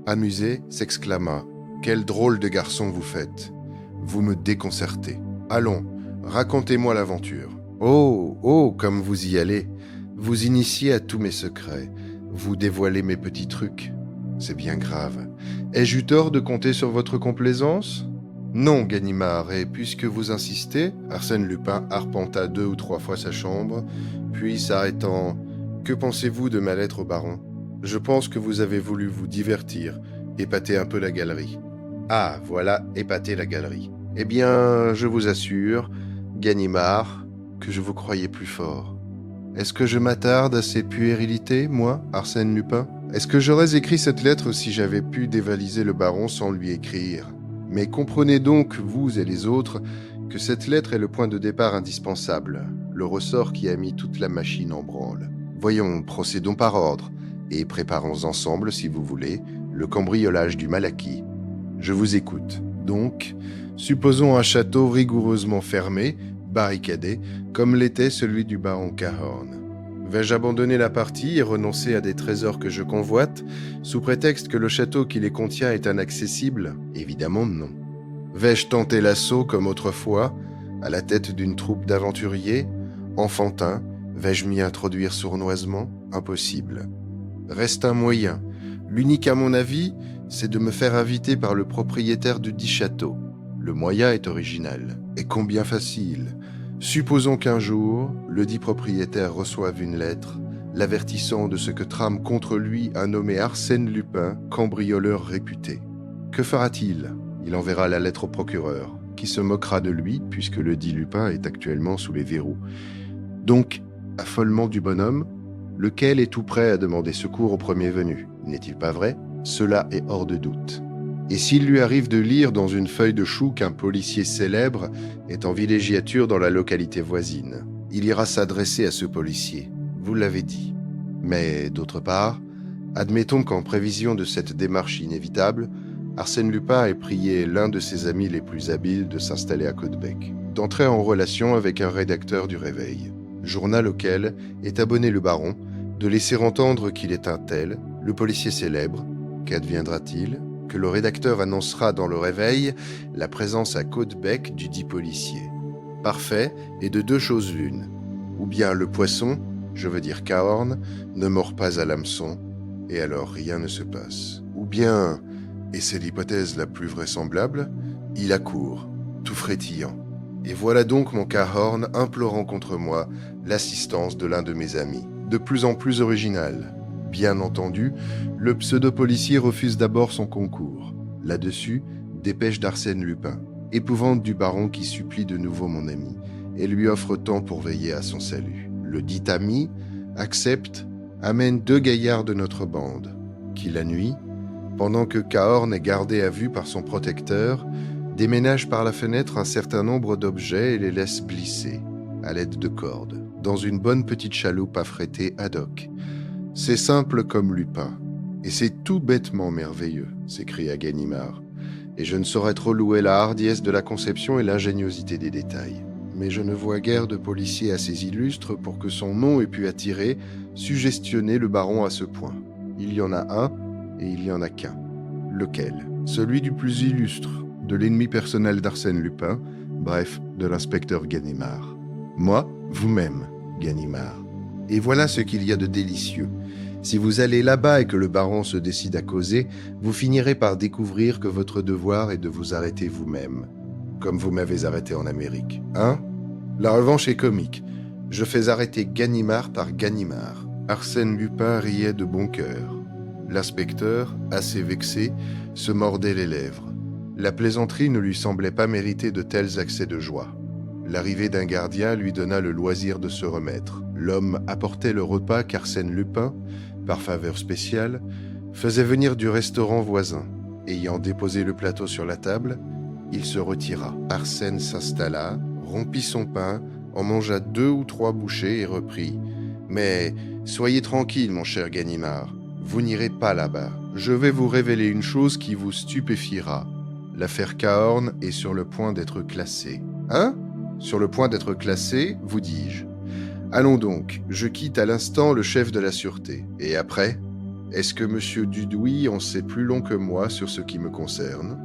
amusé, s'exclama : « Quel drôle de garçon vous faites ! Vous me déconcertez. Allons, racontez-moi l'aventure. Oh, comme vous y allez. Vous initiez à tous mes secrets. Vous dévoilez mes petits trucs. C'est bien grave. Ai-je eu tort de compter sur votre complaisance ? Non, Ganimard, et puisque vous insistez, Arsène Lupin arpenta 2 ou 3 fois sa chambre, puis s'arrêtant : « Que pensez-vous de ma lettre au baron ? Je pense que vous avez voulu vous divertir, épater un peu la galerie. » Ah, voilà, épater la galerie. Eh bien, je vous assure, Ganimard, que je vous croyais plus fort. Est-ce que je m'attarde à ces puérilités, moi, Arsène Lupin ? Est-ce que j'aurais écrit cette lettre si j'avais pu dévaliser le baron sans lui écrire ? Mais comprenez donc, vous et les autres, que cette lettre est le point de départ indispensable, le ressort qui a mis toute la machine en branle. Voyons, procédons par ordre, et préparons ensemble, si vous voulez, le cambriolage du Malaquis. Je vous écoute. Donc, supposons un château rigoureusement fermé, barricadé, comme l'était celui du baron Cahorn. Vais-je abandonner la partie et renoncer à des trésors que je convoite, sous prétexte que le château qui les contient est inaccessible? Évidemment non. Vais-je tenter l'assaut comme autrefois, à la tête d'une troupe d'aventuriers? Enfantin, vais-je m'y introduire sournoisement? Impossible. Reste un moyen. L'unique à mon avis, c'est de me faire inviter par le propriétaire du dit château. Le moyen est original. Et combien facile. Supposons qu'un jour, le dit propriétaire reçoive une lettre l'avertissant de ce que trame contre lui un nommé Arsène Lupin, cambrioleur réputé. Que fera-t-il? Il enverra la lettre au procureur, qui se moquera de lui puisque le dit Lupin est actuellement sous les verrous. Donc, affolement du bonhomme, lequel est tout prêt à demander secours au premier venu. N'est-il pas vrai? Cela est hors de doute. Et s'il lui arrive de lire dans une feuille de chou qu'un policier célèbre est en villégiature dans la localité voisine, il ira s'adresser à ce policier, vous l'avez dit. Mais d'autre part, admettons qu'en prévision de cette démarche inévitable, Arsène Lupin ait prié l'un de ses amis les plus habiles de s'installer à Caudebec, d'entrer en relation avec un rédacteur du Réveil, journal auquel est abonné le baron, de laisser entendre qu'il est un tel, le policier célèbre. Qu'adviendra-t-il? Que le rédacteur annoncera dans le Réveil la présence à Caudebec du dit policier. Parfait, et de deux choses l'une. Ou bien le poisson, je veux dire Cahorn, ne mord pas à l'hameçon, et alors rien ne se passe. Ou bien, et c'est l'hypothèse la plus vraisemblable, il accourt, tout frétillant. Et voilà donc mon Cahorn implorant contre moi l'assistance de l'un de mes amis, de plus en plus original. Bien entendu, le pseudo-policier refuse d'abord son concours. Là-dessus, dépêche d'Arsène Lupin, épouvante du baron qui supplie de nouveau mon ami, et lui offre temps pour veiller à son salut. Le dit ami accepte, amène deux gaillards de notre bande, qui la nuit, pendant que Cahorn est gardé à vue par son protecteur, déménage par la fenêtre un certain nombre d'objets et les laisse glisser, à l'aide de cordes, dans une bonne petite chaloupe affrétée ad hoc. C'est simple comme Lupin, et c'est tout bêtement merveilleux, s'écria Ganimard, et je ne saurais trop louer la hardiesse de la conception et l'ingéniosité des détails. Mais je ne vois guère de policier assez illustre pour que son nom ait pu attirer, suggestionner le baron à ce point. Il y en a un, et il y en a qu'un. Lequel? Celui du plus illustre, de l'ennemi personnel d'Arsène Lupin, bref, de l'inspecteur Ganimard. Moi, vous-même, Ganimard. Et voilà ce qu'il y a de délicieux. Si vous allez là-bas et que le baron se décide à causer, vous finirez par découvrir que votre devoir est de vous arrêter vous-même, comme vous m'avez arrêté en Amérique. Hein? La revanche est comique. Je fais arrêter Ganimard par Ganimard. Arsène Lupin riait de bon cœur. L'inspecteur, assez vexé, se mordait les lèvres. La plaisanterie ne lui semblait pas mériter de tels accès de joie. L'arrivée d'un gardien lui donna le loisir de se remettre. L'homme apportait le repas qu'Arsène Lupin, par faveur spéciale, faisait venir du restaurant voisin. Ayant déposé le plateau sur la table, il se retira. Arsène s'installa, rompit son pain, en mangea 2 ou 3 bouchées et reprit. « Mais soyez tranquille, mon cher Ganimard, vous n'irez pas là-bas. Je vais vous révéler une chose qui vous stupéfiera. L'affaire Cahorn est sur le point d'être classée. » Hein? Sur le point d'être classée, vous dis-je. Allons donc, je quitte à l'instant le chef de la sûreté. Et après, est-ce que M. Dudouis en sait plus long que moi sur ce qui me concerne?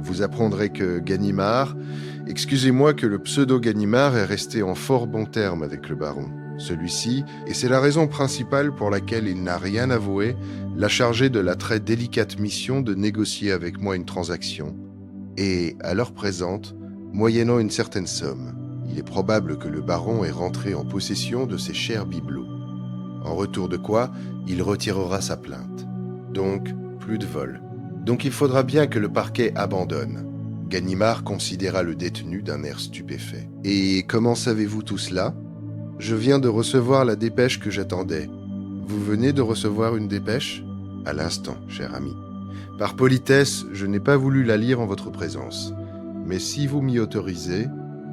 Vous apprendrez que Ganimard, excusez-moi que le pseudo-Ganimard est resté en fort bons termes avec le baron. Celui-ci, et c'est la raison principale pour laquelle il n'a rien avoué, l'a chargé de la très délicate mission de négocier avec moi une transaction. Et, à l'heure présente, moyennant une certaine somme, il est probable que le baron est rentré en possession de ses chers bibelots. En retour de quoi, il retirera sa plainte. Donc, plus de vol. Donc il faudra bien que le parquet abandonne. Ganimard considéra le détenu d'un air stupéfait. « Et comment savez-vous tout cela ? Je viens de recevoir la dépêche que j'attendais. Vous venez de recevoir une dépêche ? À l'instant, cher ami. Par politesse, je n'ai pas voulu la lire en votre présence. Mais si vous m'y autorisez...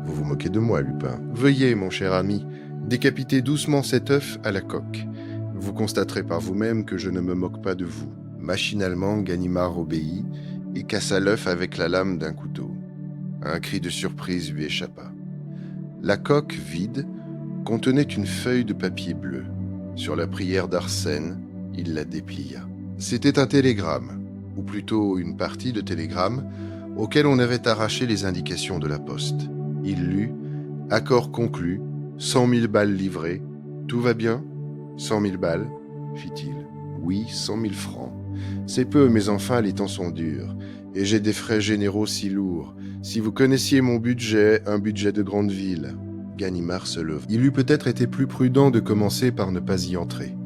Vous vous moquez de moi, Lupin. Veuillez, mon cher ami, décapiter doucement cet œuf à la coque. Vous constaterez par vous-même que je ne me moque pas de vous. » Machinalement, Ganimard obéit et cassa l'œuf avec la lame d'un couteau. Un cri de surprise lui échappa. La coque, vide, contenait une feuille de papier bleu. sur la prière d'Arsène, il la déplia. C'était un télégramme, ou plutôt une partie de télégramme, auquel on avait arraché les indications de la poste. Il lut « Accord conclu, 100 000 balles livrées. Tout va bien ? 100 000 balles ?» fit-il. « Oui, 100 000 francs. C'est peu, mais enfin, les temps sont durs. Et j'ai des frais généraux si lourds. Si vous connaissiez mon budget, un budget de grande ville. » Ganimard se leva. Il eût peut-être été plus prudent de commencer par ne pas y entrer,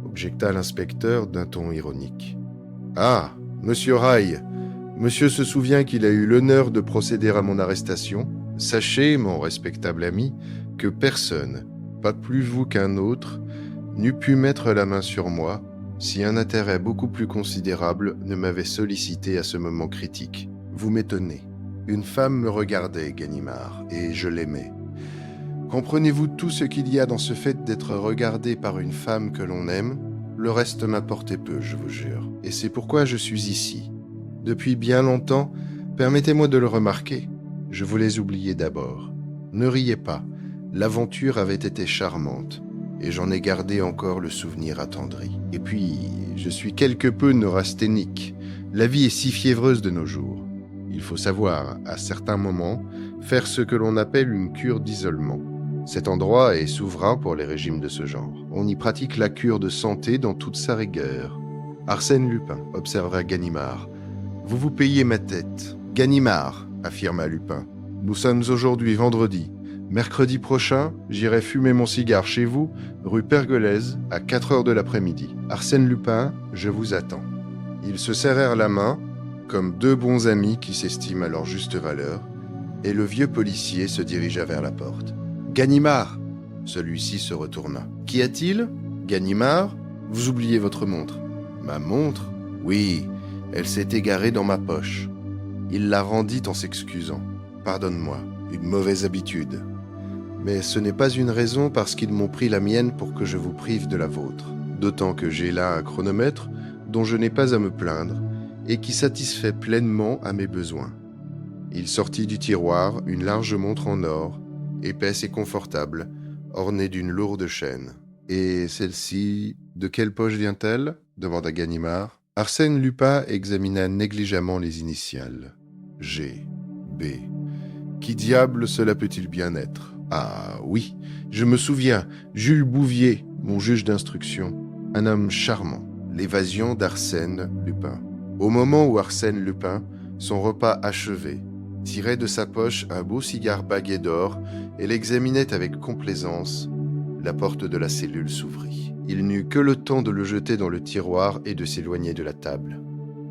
objecta l'inspecteur d'un ton ironique. « Ah, monsieur Raille, monsieur se souvient qu'il a eu l'honneur de procéder à mon arrestation. Sachez, mon respectable ami, que personne, pas plus vous qu'un autre, n'eût pu mettre la main sur moi si un intérêt beaucoup plus considérable ne m'avait sollicité à ce moment critique. Vous m'étonnez. Une femme me regardait, Ganimard, et je l'aimais. Comprenez-vous tout ce qu'il y a dans ce fait d'être regardé par une femme que l'on aime ? Le reste m'importait peu, je vous jure. Et c'est pourquoi je suis ici. Depuis bien longtemps, permettez-moi de le remarquer, je voulais oublier d'abord. Ne riez pas, l'aventure avait été charmante, et j'en ai gardé encore le souvenir attendri. Et puis, je suis quelque peu neurasthénique. La vie est si fiévreuse de nos jours. Il faut savoir, à certains moments, faire ce que l'on appelle une cure d'isolement. Cet endroit est souverain pour les régimes de ce genre. On y pratique la cure de santé dans toute sa rigueur. Arsène Lupin, observa Ganimard. Vous vous payez ma tête. Ganimard, affirma Lupin. Nous sommes aujourd'hui vendredi. Mercredi prochain, j'irai fumer mon cigare chez vous, rue Pergolèse, à 4 heures de l'après-midi. Arsène Lupin, je vous attends. Ils se serrèrent la main, comme deux bons amis qui s'estiment à leur juste valeur, et le vieux policier se dirigea vers la porte. Ganimard, celui-ci se retourna. Qu'y a-t-il ? Ganimard, vous oubliez votre montre. Ma montre ? Oui, elle s'est égarée dans ma poche. Il la rendit en s'excusant. Pardonne-moi, une mauvaise habitude. Mais ce n'est pas une raison parce qu'ils m'ont pris la mienne pour que je vous prive de la vôtre. D'autant que j'ai là un chronomètre dont je n'ai pas à me plaindre et qui satisfait pleinement à mes besoins. Il sortit du tiroir une large montre en or, épaisse et confortable, ornée d'une lourde chaîne. « Et celle-ci, de quelle poche vient-elle » demanda Ganimard. Arsène Lupin examina négligemment les initiales. « G. B. Qui diable cela peut-il bien être ? Ah oui, je me souviens, Jules Bouvier, mon juge d'instruction, un homme charmant, l'évasion d'Arsène Lupin. » Au moment où Arsène Lupin, son repas achevé, tirait de sa poche un beau cigare bagué d'or et l'examinait avec complaisance, la porte de la cellule s'ouvrit. Il n'eut que le temps de le jeter dans le tiroir et de s'éloigner de la table.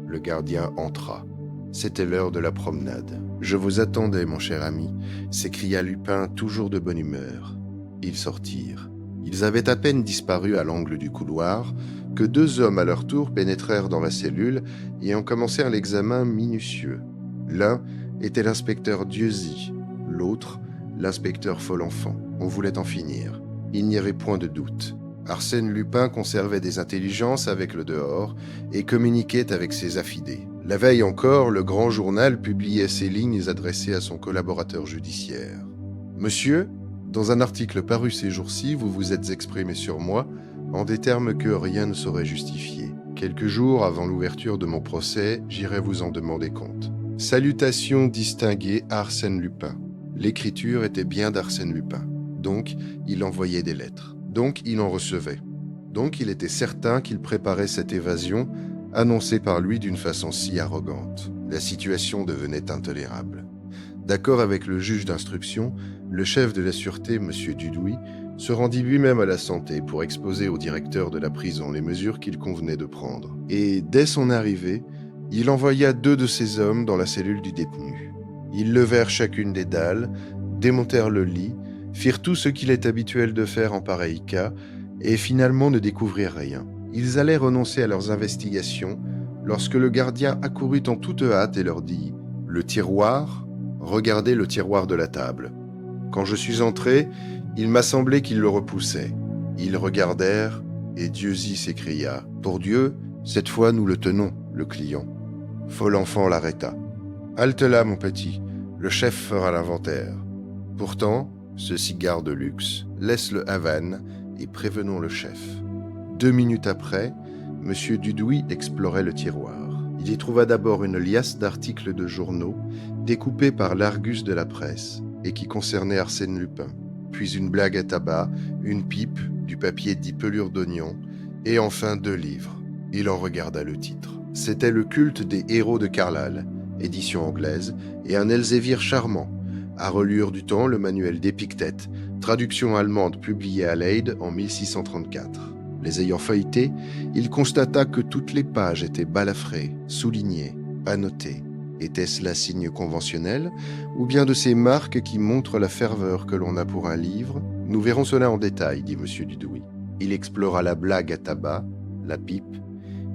Le gardien entra. C'était l'heure de la promenade. « Je vous attendais, mon cher ami », s'écria Lupin, toujours de bonne humeur. Ils sortirent. Ils avaient à peine disparu à l'angle du couloir que deux hommes à leur tour pénétrèrent dans la cellule et en commencèrent l'examen minutieux. L'un était l'inspecteur Dieuzy, l'autre, l'inspecteur Folenfant. On voulait en finir. Il n'y avait point de doute. Arsène Lupin conservait des intelligences avec le dehors et communiquait avec ses affidés. La veille encore, le grand journal publiait ces lignes adressées à son collaborateur judiciaire. « Monsieur, dans un article paru ces jours-ci, vous vous êtes exprimé sur moi en des termes que rien ne saurait justifier. Quelques jours avant l'ouverture de mon procès, j'irai vous en demander compte. Salutations distinguées à Arsène Lupin. » L'écriture était bien d'Arsène Lupin. Donc, il envoyait des lettres. Donc, il en recevait. Donc, il était certain qu'il préparait cette évasion, annoncée par lui d'une façon si arrogante. La situation devenait intolérable. D'accord avec le juge d'instruction, le chef de la sûreté, M. Dudouis, se rendit lui-même à la santé pour exposer au directeur de la prison les mesures qu'il convenait de prendre. Et dès son arrivée, il envoya deux de ses hommes dans la cellule du détenu. Ils levèrent chacune des dalles, démontèrent le lit, firent tout ce qu'il est habituel de faire en pareil cas, et finalement ne découvrirent rien. Ils allaient renoncer à leurs investigations lorsque le gardien accourut en toute hâte et leur dit « Le tiroir, regardez le tiroir de la table. » Quand je suis entré, il m'a semblé qu'ils le repoussaient. Ils regardèrent, et Dieuzy s'écria « Pour Dieu, cette fois nous le tenons, le client. » Folenfant l'arrêta. « Halte là, mon petit, le chef fera l'inventaire. Pourtant, ce cigare de luxe, laisse le Havane et prévenons le chef. » 2 minutes après, M. Dudouis explorait le tiroir. Il y trouva d'abord une liasse d'articles de journaux découpés par l'Argus de la presse et qui concernaient Arsène Lupin, puis une blague à tabac, une pipe, du papier dit pelure d'oignon et enfin 2 livres. Il en regarda le titre. C'était Le culte des héros de Carlyle, édition anglaise, et un Elzévir charmant. À reliure du temps, le manuel d'Épictète, traduction allemande publiée à Leyde en 1634. Les ayant feuilletés, il constata que toutes les pages étaient balafrées, soulignées, annotées. Était-ce là signe conventionnel, ou bien de ces marques qui montrent la ferveur que l'on a pour un livre? Nous verrons cela en détail, dit M. Dudouis. Il explora la blague à tabac, la pipe,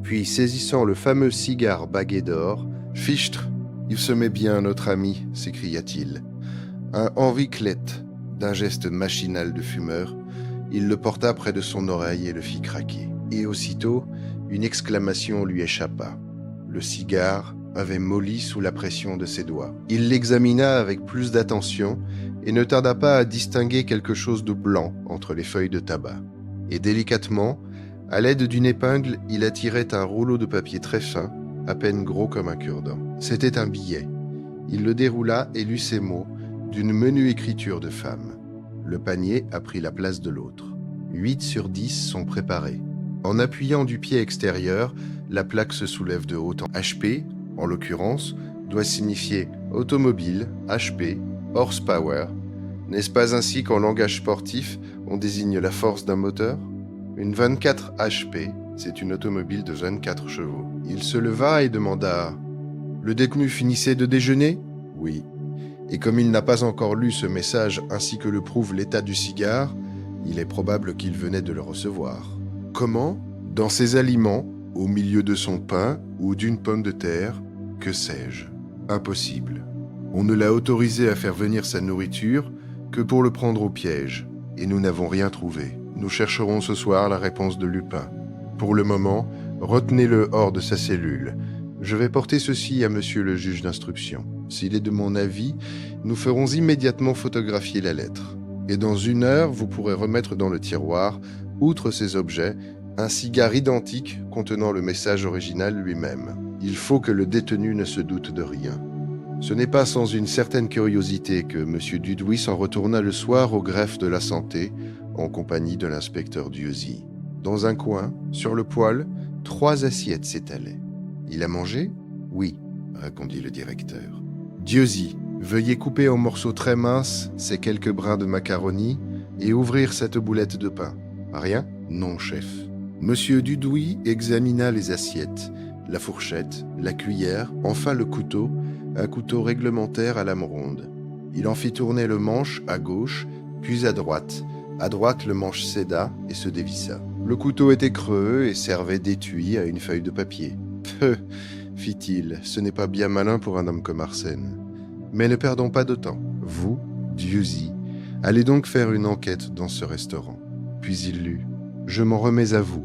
puis saisissant le fameux cigare bagué d'or, « Fichtre, il se met bien, notre ami », s'écria-t-il. Un Henri Clette, d'un geste machinal de fumeur, il le porta près de son oreille et le fit craquer. Et aussitôt, une exclamation lui échappa. Le cigare avait molli sous la pression de ses doigts. Il l'examina avec plus d'attention et ne tarda pas à distinguer quelque chose de blanc entre les feuilles de tabac. Et délicatement, à l'aide d'une épingle, il attirait un rouleau de papier très fin, à peine gros comme un cure-dent. C'était un billet. Il le déroula et lut ces mots, d'une menue écriture de femme. Le panier a pris la place de l'autre. 8 sur 10 sont préparés. En appuyant du pied extérieur, la plaque se soulève de haut en HP, en l'occurrence, doit signifier automobile, HP, horsepower. N'est-ce pas ainsi qu'en langage sportif, on désigne la force d'un moteur? Une 24 HP, c'est une automobile de 24 chevaux. Il se leva et demanda « Le détenu finissait de déjeuner ?» « Oui. » Et comme il n'a pas encore lu ce message ainsi que le prouve l'état du cigare, il est probable qu'il venait de le recevoir. Comment? Dans ses aliments, au milieu de son pain ou d'une pomme de terre, que sais-je? Impossible. On ne l'a autorisé à faire venir sa nourriture que pour le prendre au piège, et nous n'avons rien trouvé. Nous chercherons ce soir la réponse de Lupin. Pour le moment, retenez-le hors de sa cellule. Je vais porter ceci à monsieur le juge d'instruction. S'il est de mon avis, nous ferons immédiatement photographier la lettre. Et dans 1 heure, vous pourrez remettre dans le tiroir, outre ces objets, un cigare identique contenant le message original lui-même. Il faut que le détenu ne se doute de rien. Ce n'est pas sans une certaine curiosité que M. Dudouis s'en retourna le soir au greffe de la santé, en compagnie de l'inspecteur Dieuzy. Dans un coin, sur le poêle, 3 assiettes s'étalaient. « Il a mangé ?»« Oui, » répondit le directeur. « Dieuzy, veuillez couper en morceaux très minces ces quelques brins de macaroni et ouvrir cette boulette de pain. Rien ? Non, chef. » Monsieur Dudouis examina les assiettes, la fourchette, la cuillère, enfin le couteau, un couteau réglementaire à lame ronde. Il en fit tourner le manche à gauche, puis à droite. À droite, le manche céda et se dévissa. Le couteau était creux et servait d'étui à une feuille de papier. « Peu, fit-il, ce n'est pas bien malin pour un homme comme Arsène. Mais ne perdons pas de temps. Vous, Dieuzy, allez donc faire une enquête dans ce restaurant. » Puis il lut. « Je m'en remets à vous.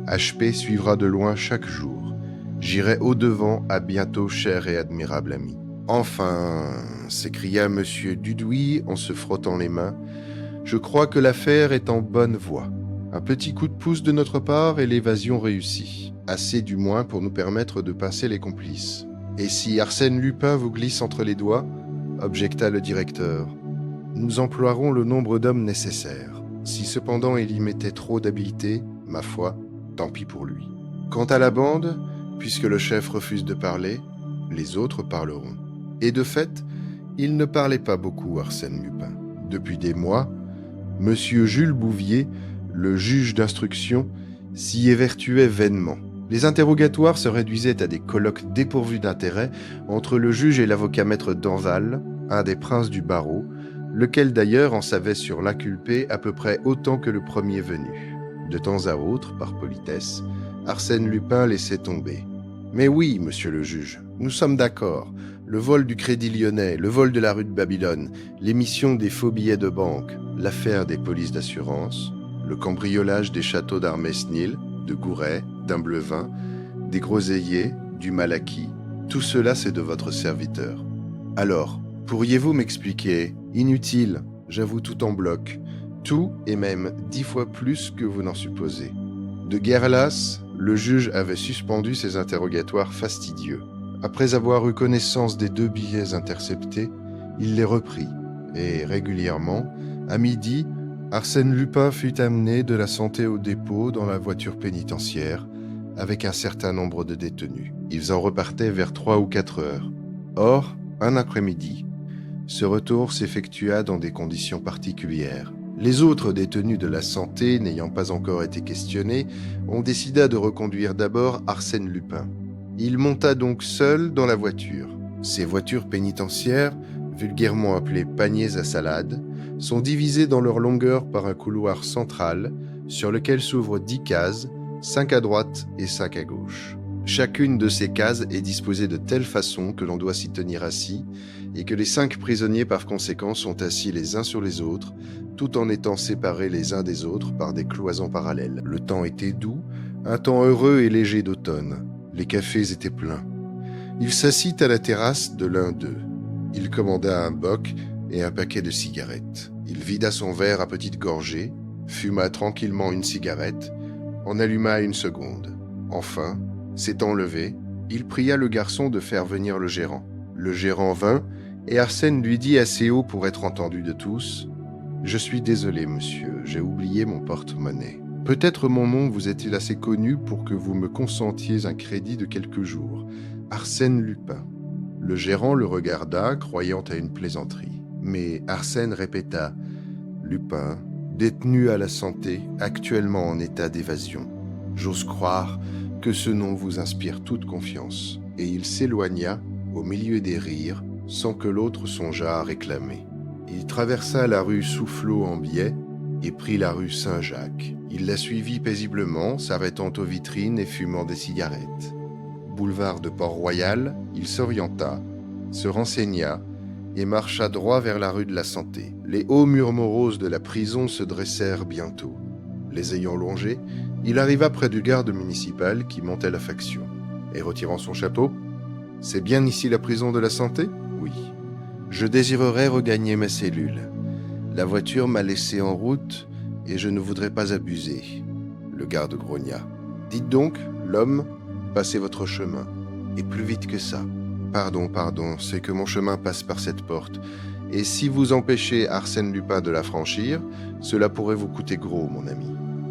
HP suivra de loin chaque jour. J'irai au-devant, à bientôt, cher et admirable ami. » Enfin, s'écria M. Dudouis en se frottant les mains, je crois que l'affaire est en bonne voie. Un petit coup de pouce de notre part et l'évasion réussit. Assez du moins pour nous permettre de pincer les complices. Et si Arsène Lupin vous glisse entre les doigts, objecta le directeur, nous emploierons le nombre d'hommes nécessaires. Si cependant il y mettait trop d'habileté, ma foi, tant pis pour lui. Quant à la bande, puisque le chef refuse de parler, les autres parleront. Et de fait, il ne parlait pas beaucoup, Arsène Lupin. Depuis des mois, Monsieur Jules Bouvier, le juge d'instruction, s'y évertuait vainement. Les interrogatoires se réduisaient à des colloques dépourvus d'intérêt entre le juge et l'avocat maître Danval, un des princes du barreau, lequel d'ailleurs en savait sur l'inculpé à peu près autant que le premier venu. De temps à autre, par politesse, Arsène Lupin laissait tomber. « Mais oui, monsieur le juge, nous sommes d'accord. Le vol du Crédit Lyonnais, le vol de la rue de Babylone, l'émission des faux billets de banque, l'affaire des polices d'assurance, le cambriolage des châteaux d'Armesnil, de Gouret, d'Imblevin, des Groseilliers, du Malaquis, tout cela c'est de votre serviteur. Alors, pourriez-vous m'expliquer? Inutile, j'avoue tout en bloc. Tout et même 10 fois plus que vous n'en supposez. De guerre lasse, le juge avait suspendu ses interrogatoires fastidieux. Après avoir eu connaissance des 2 billets interceptés, il les reprit, et régulièrement, à midi, Arsène Lupin fut amené de la Santé au dépôt dans la voiture pénitentiaire, avec un certain nombre de détenus. Ils en repartaient vers 3 ou 4 heures. Or, un après-midi, ce retour s'effectua dans des conditions particulières. Les autres détenus de la Santé, n'ayant pas encore été questionnés, on décida de reconduire d'abord Arsène Lupin. Il monta donc seul dans la voiture. Ces voitures pénitentiaires, vulgairement appelées paniers à salade, sont divisées dans leur longueur par un couloir central sur lequel s'ouvrent 10 cases, 5 à droite et 5 à gauche. Chacune de ces cases est disposée de telle façon que l'on doit s'y tenir assis et que les 5 prisonniers par conséquent sont assis les uns sur les autres, tout en étant séparés les uns des autres par des cloisons parallèles. Le temps était doux, un temps heureux et léger d'automne. Les cafés étaient pleins. Il s'assit à la terrasse de l'un d'eux. Il commanda un bock et un paquet de cigarettes. Il vida son verre à petites gorgées, fuma tranquillement une cigarette, en alluma une seconde. Enfin, s'étant levé, il pria le garçon de faire venir le gérant. Le gérant vint, et Arsène lui dit assez haut pour être entendu de tous : « Je suis désolé, monsieur, j'ai oublié mon porte-monnaie. Peut-être mon nom vous est-il assez connu pour que vous me consentiez un crédit de quelques jours. Arsène Lupin. » Le gérant le regarda, croyant à une plaisanterie. Mais Arsène répéta : « Lupin, détenu à la Santé, actuellement en état d'évasion. J'ose croire que ce nom vous inspire toute confiance. » Et il s'éloigna, au milieu des rires, sans que l'autre songeât à réclamer. Il traversa la rue Soufflot en biais et prit la rue Saint-Jacques. Il la suivit paisiblement, s'arrêtant aux vitrines et fumant des cigarettes. Boulevard de Port-Royal, il s'orienta, se renseigna et marcha droit vers la rue de la Santé. Les hauts murs moroses de la prison se dressèrent bientôt. Les ayant longés, il arriva près du garde municipal qui montait la faction. Et retirant son chapeau : « C'est bien ici la prison de la Santé ? » ?»« Oui. »« Je désirerais regagner ma cellule. La voiture m'a laissé en route et je ne voudrais pas abuser. » Le garde grogna. « Dites donc, l'homme, passez votre chemin. Et plus vite que ça. »« Pardon, c'est que mon chemin passe par cette porte. Et si vous empêchez Arsène Lupin de la franchir, cela pourrait vous coûter gros, mon ami. »«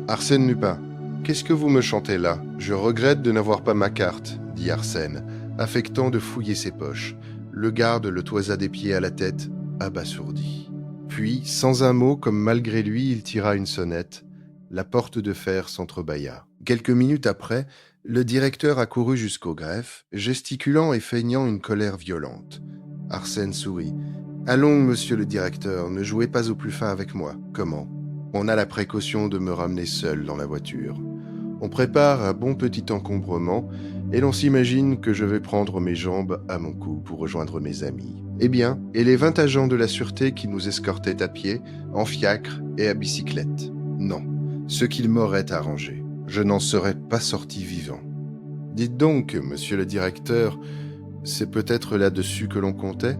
Arsène Lupin, qu'est-ce que vous me chantez là ? Je regrette de n'avoir pas ma carte, » dit Arsène, affectant de fouiller ses poches. Le garde le toisa des pieds à la tête, abasourdi. Puis, sans un mot, comme malgré lui, il tira une sonnette. La porte de fer s'entrebâilla. Quelques minutes après, le directeur accourut jusqu'au greffe, gesticulant et feignant une colère violente. Arsène sourit. « Allons, monsieur le directeur, ne jouez pas au plus fin avec moi. »« Comment ? » ?»« On a la précaution de me ramener seul dans la voiture. On prépare un bon petit encombrement et l'on s'imagine que je vais prendre mes jambes à mon cou pour rejoindre mes amis. Eh bien, et les 20 agents de la sûreté qui nous escortaient à pied, en fiacre et à bicyclette ? Non, ce qu'ils m'auraient arrangé. Je n'en serais pas sorti vivant. Dites donc, monsieur le directeur, c'est peut-être là-dessus que l'on comptait ?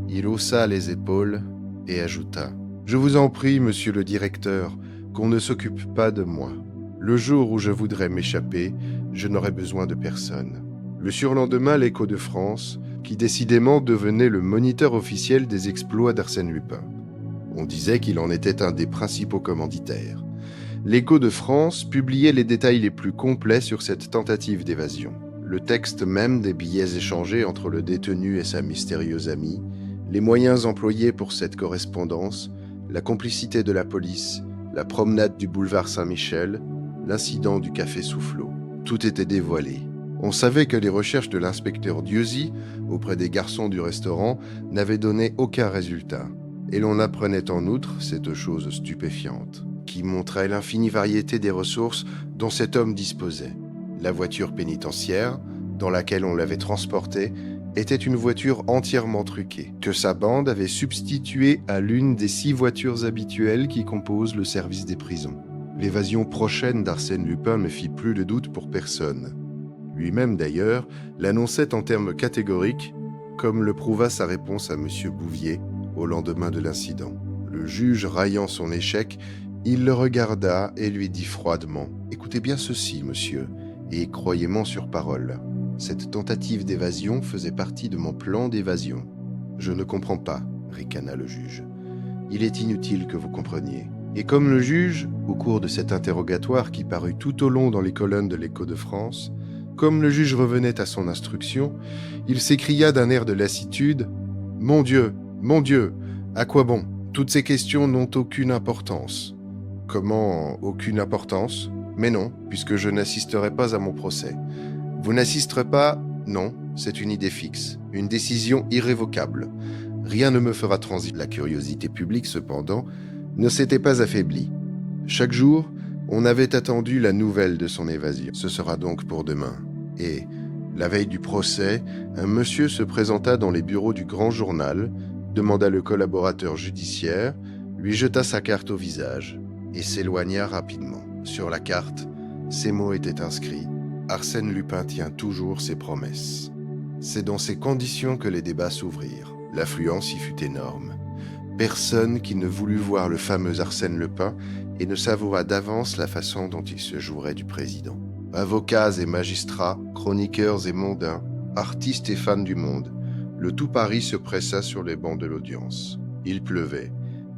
Il haussa les épaules et ajouta : « Je vous en prie, monsieur le directeur, qu'on ne s'occupe pas de moi. Le jour où je voudrais m'échapper, je n'aurai besoin de personne. » Le surlendemain, l'Écho de France, qui décidément devenait le moniteur officiel des exploits d'Arsène Lupin. On disait qu'il en était un des principaux commanditaires. L'Écho de France publiait les détails les plus complets sur cette tentative d'évasion. Le texte même des billets échangés entre le détenu et sa mystérieuse amie, les moyens employés pour cette correspondance, la complicité de la police, la promenade du boulevard Saint-Michel, l'incident du café Soufflot. Tout était dévoilé. On savait que les recherches de l'inspecteur Dieuzy auprès des garçons du restaurant n'avaient donné aucun résultat. Et l'on apprenait en outre cette chose stupéfiante, qui montrait l'infinie variété des ressources dont cet homme disposait. La voiture pénitentiaire, dans laquelle on l'avait transporté, était une voiture entièrement truquée, que sa bande avait substituée à l'une des 6 voitures habituelles qui composent le service des prisons. L'évasion prochaine d'Arsène Lupin ne fit plus de doute pour personne. Lui-même, d'ailleurs, l'annonçait en termes catégoriques, comme le prouva sa réponse à M. Bouvier au lendemain de l'incident. Le juge raillant son échec, Il le regarda et lui dit froidement « Écoutez bien ceci, monsieur, et croyez-moi sur parole. Cette tentative d'évasion faisait partie de mon plan d'évasion. » « Je ne comprends pas, » ricana le juge. « Il est inutile que vous compreniez. » Et comme le juge, au cours de cet interrogatoire qui parut tout au long dans les colonnes de l'Écho de France, comme le juge revenait à son instruction, il s'écria d'un air de lassitude « Mon Dieu, à quoi bon? Toutes ces questions n'ont aucune importance. » « Comment aucune importance? Mais non, puisque je n'assisterai pas à mon procès. » « Vous n'assisterez pas? Non, c'est une idée fixe, une décision irrévocable. Rien ne me fera transiger. » La curiosité publique, cependant, ne s'était pas affaiblie. Chaque jour, on avait attendu la nouvelle de son évasion. Ce sera donc pour demain. Et, la veille du procès, un monsieur se présenta dans les bureaux du Grand Journal, demanda le collaborateur judiciaire, lui jeta sa carte au visage et s'éloigna rapidement. Sur la carte, ces mots étaient inscrits. Arsène Lupin tient toujours ses promesses. C'est dans ces conditions que les débats s'ouvrirent. L'affluence y fut énorme. Personne qui ne voulut voir le fameux Arsène Lupin et ne savoura d'avance la façon dont il se jouerait du président. Avocats et magistrats, chroniqueurs et mondains, artistes et fans du monde, le tout Paris se pressa sur les bancs de l'audience. Il pleuvait.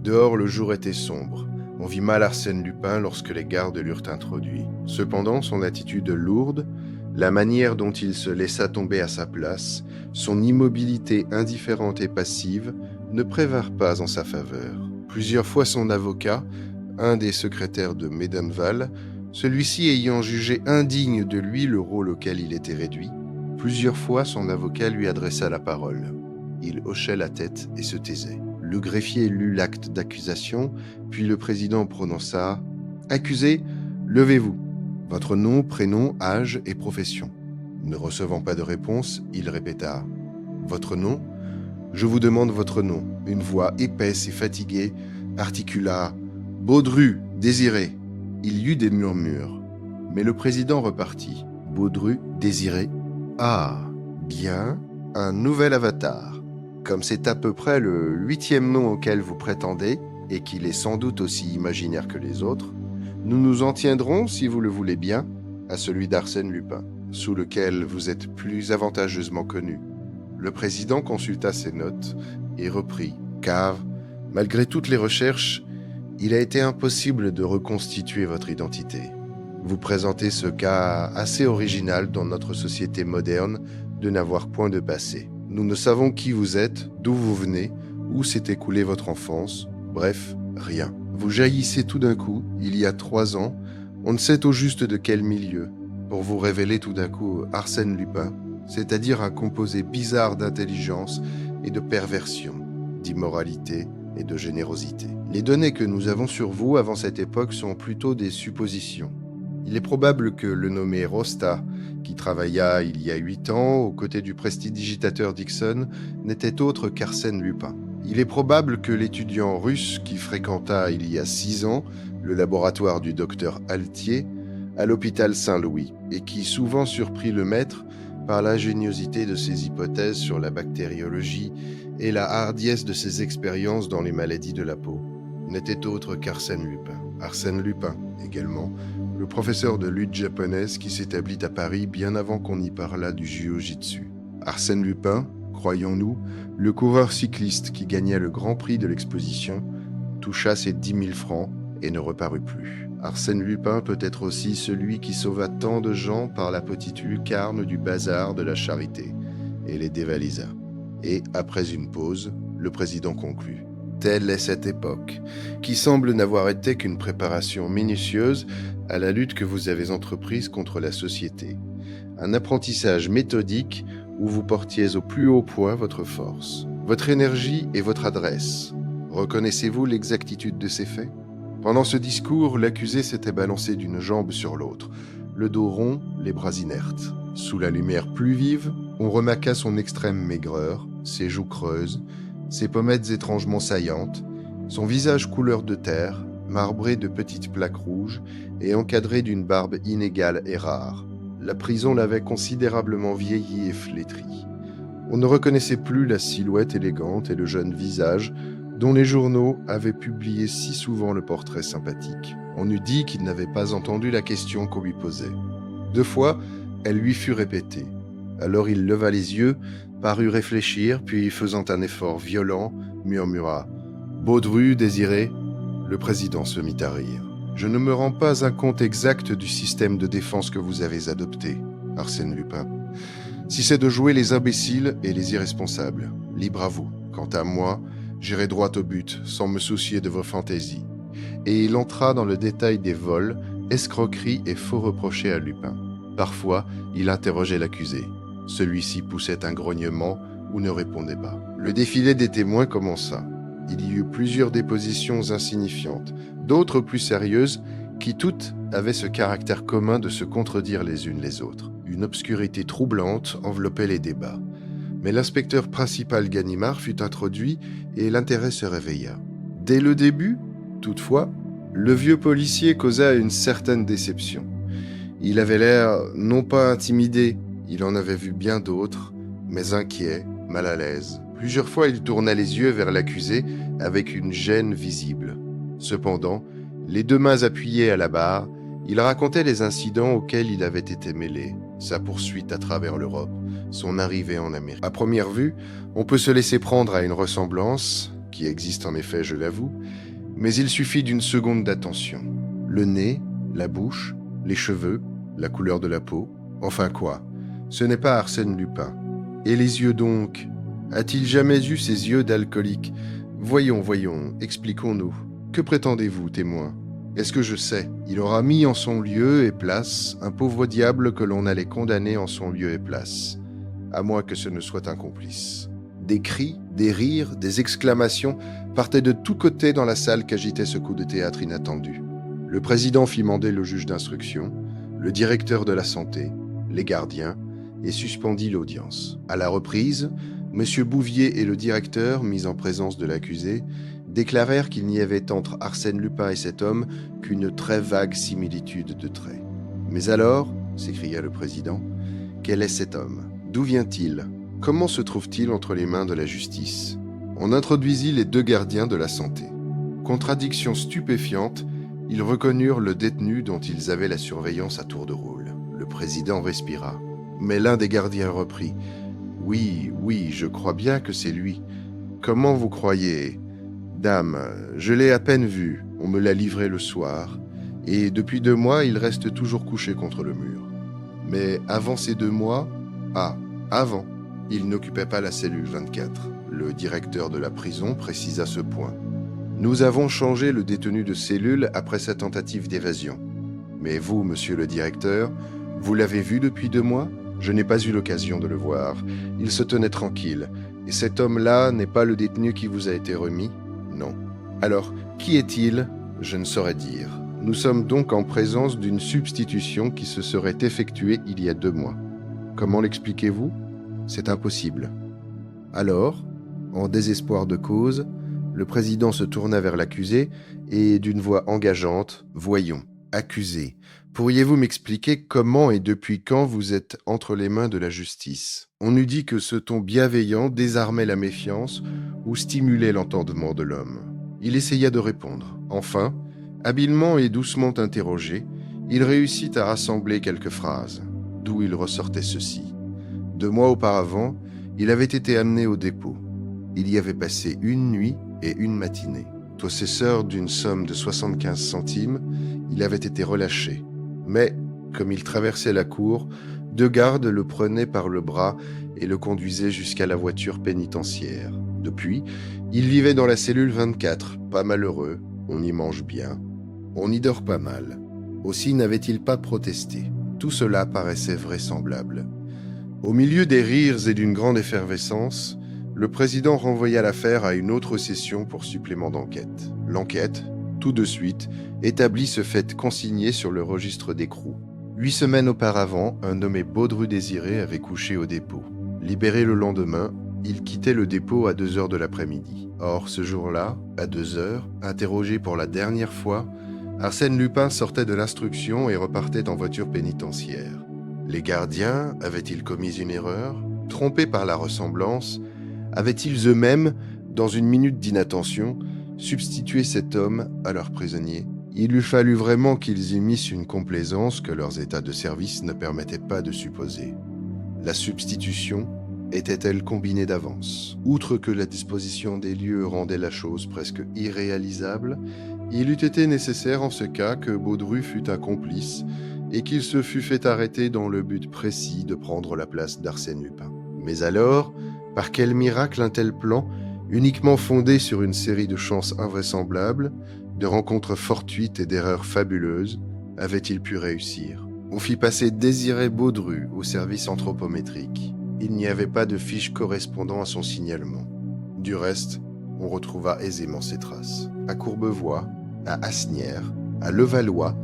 Dehors, le jour était sombre. On vit mal Arsène Lupin lorsque les gardes l'eurent introduit. Cependant, son attitude lourde, la manière dont il se laissa tomber à sa place, son immobilité indifférente et passive ne prévinrent pas en sa faveur. Plusieurs fois son avocat, un des secrétaires de Medenval, celui-ci ayant jugé indigne de lui le rôle auquel il était réduit, plusieurs fois son avocat lui adressa la parole. Il hochait la tête et se taisait. Le greffier lut l'acte d'accusation, puis le président prononça « Accusé, levez-vous. Votre nom, prénom, âge et profession. » Ne recevant pas de réponse, il répéta « Votre nom ? Je vous demande votre nom. » Une voix épaisse et fatiguée articula « Baudru, désiré. » Il y eut des murmures. Mais le président repartit « Baudru, désiré. Ah, bien, un nouvel avatar. Comme c'est à peu près le 8e nom auquel vous prétendez, et qu'il est sans doute aussi imaginaire que les autres, nous nous en tiendrons, si vous le voulez bien, à celui d'Arsène Lupin, sous lequel vous êtes plus avantageusement connu. » Le président consulta ses notes et reprit, car, malgré toutes les recherches, il a été impossible de reconstituer votre identité. Vous présentez ce cas assez original dans notre société moderne de n'avoir point de passé. Nous ne savons qui vous êtes, d'où vous venez, où s'est écoulée votre enfance, bref, rien. Vous jaillissez tout d'un coup, il y a 3 ans, on ne sait au juste de quel milieu, pour vous révéler tout d'un coup Arsène Lupin, c'est-à-dire un composé bizarre d'intelligence et de perversion, d'immoralité et de générosité. Les données que nous avons sur vous avant cette époque sont plutôt des suppositions. Il est probable que le nommé Rosta, qui travailla il y a 8 ans aux côtés du prestidigitateur Dixon, n'était autre qu'Arsène Lupin. Il est probable que l'étudiant russe qui fréquenta il y a 6 ans le laboratoire du docteur Altier à l'hôpital Saint-Louis et qui souvent surprit le maître par l'ingéniosité de ses hypothèses sur la bactériologie et la hardiesse de ses expériences dans les maladies de la peau, n'était autre qu'Arsène Lupin. Arsène Lupin, également, le professeur de lutte japonaise qui s'établit à Paris bien avant qu'on y parlât du jiu-jitsu. Arsène Lupin, croyons-nous, le coureur cycliste qui gagna le grand prix de l'exposition, toucha ses 10 000 francs et ne reparut plus. Arsène Lupin peut être aussi celui qui sauva tant de gens par la petite lucarne du bazar de la Charité et les dévalisa. Et, après une pause, le président conclut. Telle est cette époque, qui semble n'avoir été qu'une préparation minutieuse à la lutte que vous avez entreprise contre la société. Un apprentissage méthodique où vous portiez au plus haut point votre force, votre énergie et votre adresse. Reconnaissez-vous l'exactitude de ces faits ? Pendant ce discours, l'accusé s'était balancé d'une jambe sur l'autre, le dos rond, les bras inertes. Sous la lumière plus vive, on remarqua son extrême maigreur, ses joues creuses, ses pommettes étrangement saillantes, son visage couleur de terre, marbré de petites plaques rouges et encadré d'une barbe inégale et rare. La prison l'avait considérablement vieilli et flétri. On ne reconnaissait plus la silhouette élégante et le jeune visage dont les journaux avaient publié si souvent le portrait sympathique. On eût dit qu'il n'avait pas entendu la question qu'on lui posait. 2 fois, elle lui fut répétée. Alors il leva les yeux, parut réfléchir, puis faisant un effort violent, murmura « Baudru, Désiré ?» Le président se mit à rire. « Je ne me rends pas un compte exact du système de défense que vous avez adopté, Arsène Lupin. Si c'est de jouer les imbéciles et les irresponsables, libre à vous. Quant à moi, j'irai droit au but, sans me soucier de vos fantaisies. » Et il entra dans le détail des vols, escroqueries et faux reprochés à Lupin. Parfois, il interrogeait l'accusé. Celui-ci poussait un grognement ou ne répondait pas. Le défilé des témoins commença. Il y eut plusieurs dépositions insignifiantes, d'autres plus sérieuses, qui toutes avaient ce caractère commun de se contredire les unes les autres. Une obscurité troublante enveloppait les débats. Mais l'inspecteur principal Ganimard fut introduit et l'intérêt se réveilla. Dès le début, toutefois, le vieux policier causa une certaine déception. Il avait l'air non pas intimidé, il en avait vu bien d'autres, mais inquiet, mal à l'aise. Plusieurs fois, il tourna les yeux vers l'accusé avec une gêne visible. Cependant, les 2 mains appuyées à la barre, il racontait les incidents auxquels il avait été mêlé, sa poursuite à travers l'Europe, son arrivée en Amérique. À première vue, on peut se laisser prendre à une ressemblance, qui existe en effet, je l'avoue, mais il suffit d'une seconde d'attention. Le nez, la bouche, les cheveux, la couleur de la peau, enfin quoi, ce n'est pas Arsène Lupin. Et les yeux donc? A-t-il jamais eu ces yeux d'alcoolique? Voyons, expliquons-nous. Que prétendez-vous, témoin? Est-ce que je sais? Il aura mis en son lieu et place un pauvre diable que l'on allait condamner en son lieu et place, à moins que ce ne soit un complice. Des cris, des rires, des exclamations partaient de tous côtés dans la salle qu'agitait ce coup de théâtre inattendu. Le président fit mander le juge d'instruction, le directeur de la santé, les gardiens, et suspendit l'audience. À la reprise, M. Bouvier et le directeur, mis en présence de l'accusé, déclarèrent qu'il n'y avait entre Arsène Lupin et cet homme qu'une très vague similitude de traits. « Mais alors, s'écria le président, quel est cet homme? D'où vient-il? Comment se trouve-t-il entre les mains de la justice ?» On introduisit les 2 gardiens de la santé. Contradiction stupéfiante, ils reconnurent le détenu dont ils avaient la surveillance à tour de rôle. Le président respira. Mais l'un des gardiens reprit. « Oui, je crois bien que c'est lui. Comment vous croyez? Dame, je l'ai à peine vu, on me l'a livré le soir, et depuis 2 mois, il reste toujours couché contre le mur. Mais avant ces 2 mois, avant, il n'occupait pas la cellule 24. Le directeur de la prison précisa ce point. Nous avons changé le détenu de cellule après sa tentative d'évasion. Mais vous, monsieur le directeur, vous l'avez vu depuis 2 mois? Je n'ai pas eu l'occasion de le voir. Il se tenait tranquille. Et cet homme-là n'est pas le détenu qui vous a été remis? Non. Alors, qui est-il? Je ne saurais dire. Nous sommes donc en présence d'une substitution qui se serait effectuée il y a 2 mois. Comment l'expliquez-vous? C'est impossible. Alors, en désespoir de cause, le président se tourna vers l'accusé et, d'une voix engageante, « Voyons, accusé, pourriez-vous m'expliquer comment et depuis quand vous êtes entre les mains de la justice ?» On eût dit que ce ton bienveillant désarmait la méfiance ou stimulait l'entendement de l'homme. Il essaya de répondre. Enfin, habilement et doucement interrogé, il réussit à rassembler quelques phrases, d'où il ressortait ceci. 2 mois auparavant, il avait été amené au dépôt. Il y avait passé 1 nuit et 1 matinée. Possesseur d'une somme de 75 centimes, il avait été relâché. Mais, comme il traversait la cour, 2 gardes le prenaient par le bras et le conduisaient jusqu'à la voiture pénitentiaire. Depuis, il vivait dans la cellule 24, pas malheureux, on y mange bien, on y dort pas mal. Aussi n'avait-il pas protesté. Tout cela paraissait vraisemblable. Au milieu des rires et d'une grande effervescence, le président renvoya l'affaire à une autre session pour supplément d'enquête. L'enquête, tout de suite, établit ce fait consigné sur le registre d'écrou. 8 semaines auparavant, un nommé Baudru-Désiré avait couché au dépôt. Libéré le lendemain, il quittait le dépôt à 2 heures de l'après-midi. Or, ce jour-là, à 2 heures, interrogé pour la dernière fois, Arsène Lupin sortait de l'instruction et repartait en voiture pénitentiaire. Les gardiens avaient-ils commis une erreur? Trompés par la ressemblance, avaient-ils eux-mêmes, dans une minute d'inattention, substituer cet homme à leur prisonnier. Il eût fallu vraiment qu'ils y missent une complaisance que leurs états de service ne permettaient pas de supposer. La substitution était-elle combinée d'avance? Outre que la disposition des lieux rendait la chose presque irréalisable, il eût été nécessaire en ce cas que Baudru fût un complice et qu'il se fût fait arrêter dans le but précis de prendre la place d'Arsène Lupin. Mais alors, par quel miracle un tel plan, uniquement fondé sur une série de chances invraisemblables, de rencontres fortuites et d'erreurs fabuleuses, avait-il pu réussir? On fit passer Désiré Baudru au service anthropométrique. Il n'y avait pas de fiche correspondant à son signalement. Du reste, on retrouva aisément ses traces. À Courbevoie, à Asnières, à Levallois,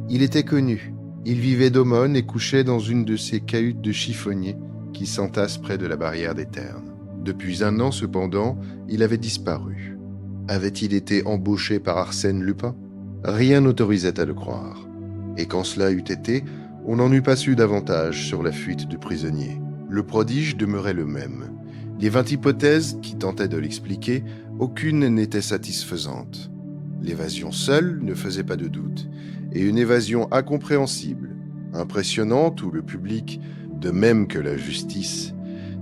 il était connu. Il vivait d'aumône et couchait dans une de ces cahutes de chiffonniers qui s'entassent près de la barrière des Ternes. Depuis 1 an, cependant, il avait disparu. Avait-il été embauché par Arsène Lupin? Rien n'autorisait à le croire. Et quand cela eût été, on n'en eût pas su davantage sur la fuite du prisonnier. Le prodige demeurait le même. Des 20 hypothèses qui tentaient de l'expliquer, aucune n'était satisfaisante. L'évasion seule ne faisait pas de doute, et une évasion incompréhensible, impressionnante où le public, de même que la justice,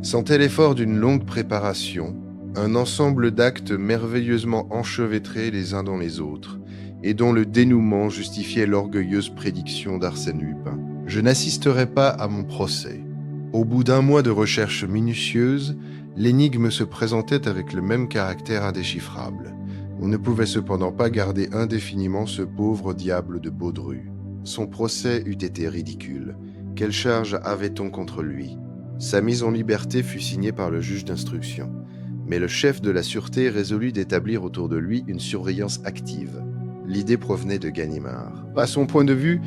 sentait l'effort d'une longue préparation, un ensemble d'actes merveilleusement enchevêtrés les uns dans les autres, et dont le dénouement justifiait l'orgueilleuse prédiction d'Arsène Lupin. Je n'assisterai pas à mon procès. Au bout d'1 mois de recherches minutieuses, l'énigme se présentait avec le même caractère indéchiffrable. On ne pouvait cependant pas garder indéfiniment ce pauvre diable de Baudru. Son procès eût été ridicule. Quelle charge avait-on contre lui? Sa mise en liberté fut signée par le juge d'instruction. Mais le chef de la sûreté résolut d'établir autour de lui une surveillance active. L'idée provenait de Ganimard. À son point de vue,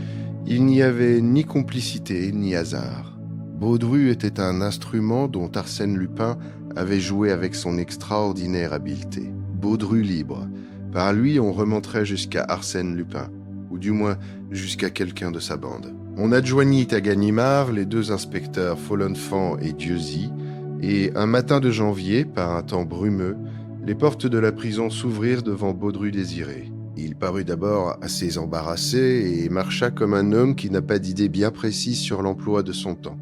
il n'y avait ni complicité ni hasard. Baudru était un instrument dont Arsène Lupin avait joué avec son extraordinaire habileté. Baudru libre. Par lui, on remonterait jusqu'à Arsène Lupin, ou du moins jusqu'à quelqu'un de sa bande. On adjoignit à Ganimard les 2 inspecteurs Folenfant et Dieuzy, et un matin de janvier, par un temps brumeux, les portes de la prison s'ouvrirent devant Baudru Désiré. Il parut d'abord assez embarrassé et marcha comme un homme qui n'a pas d'idée bien précise sur l'emploi de son temps.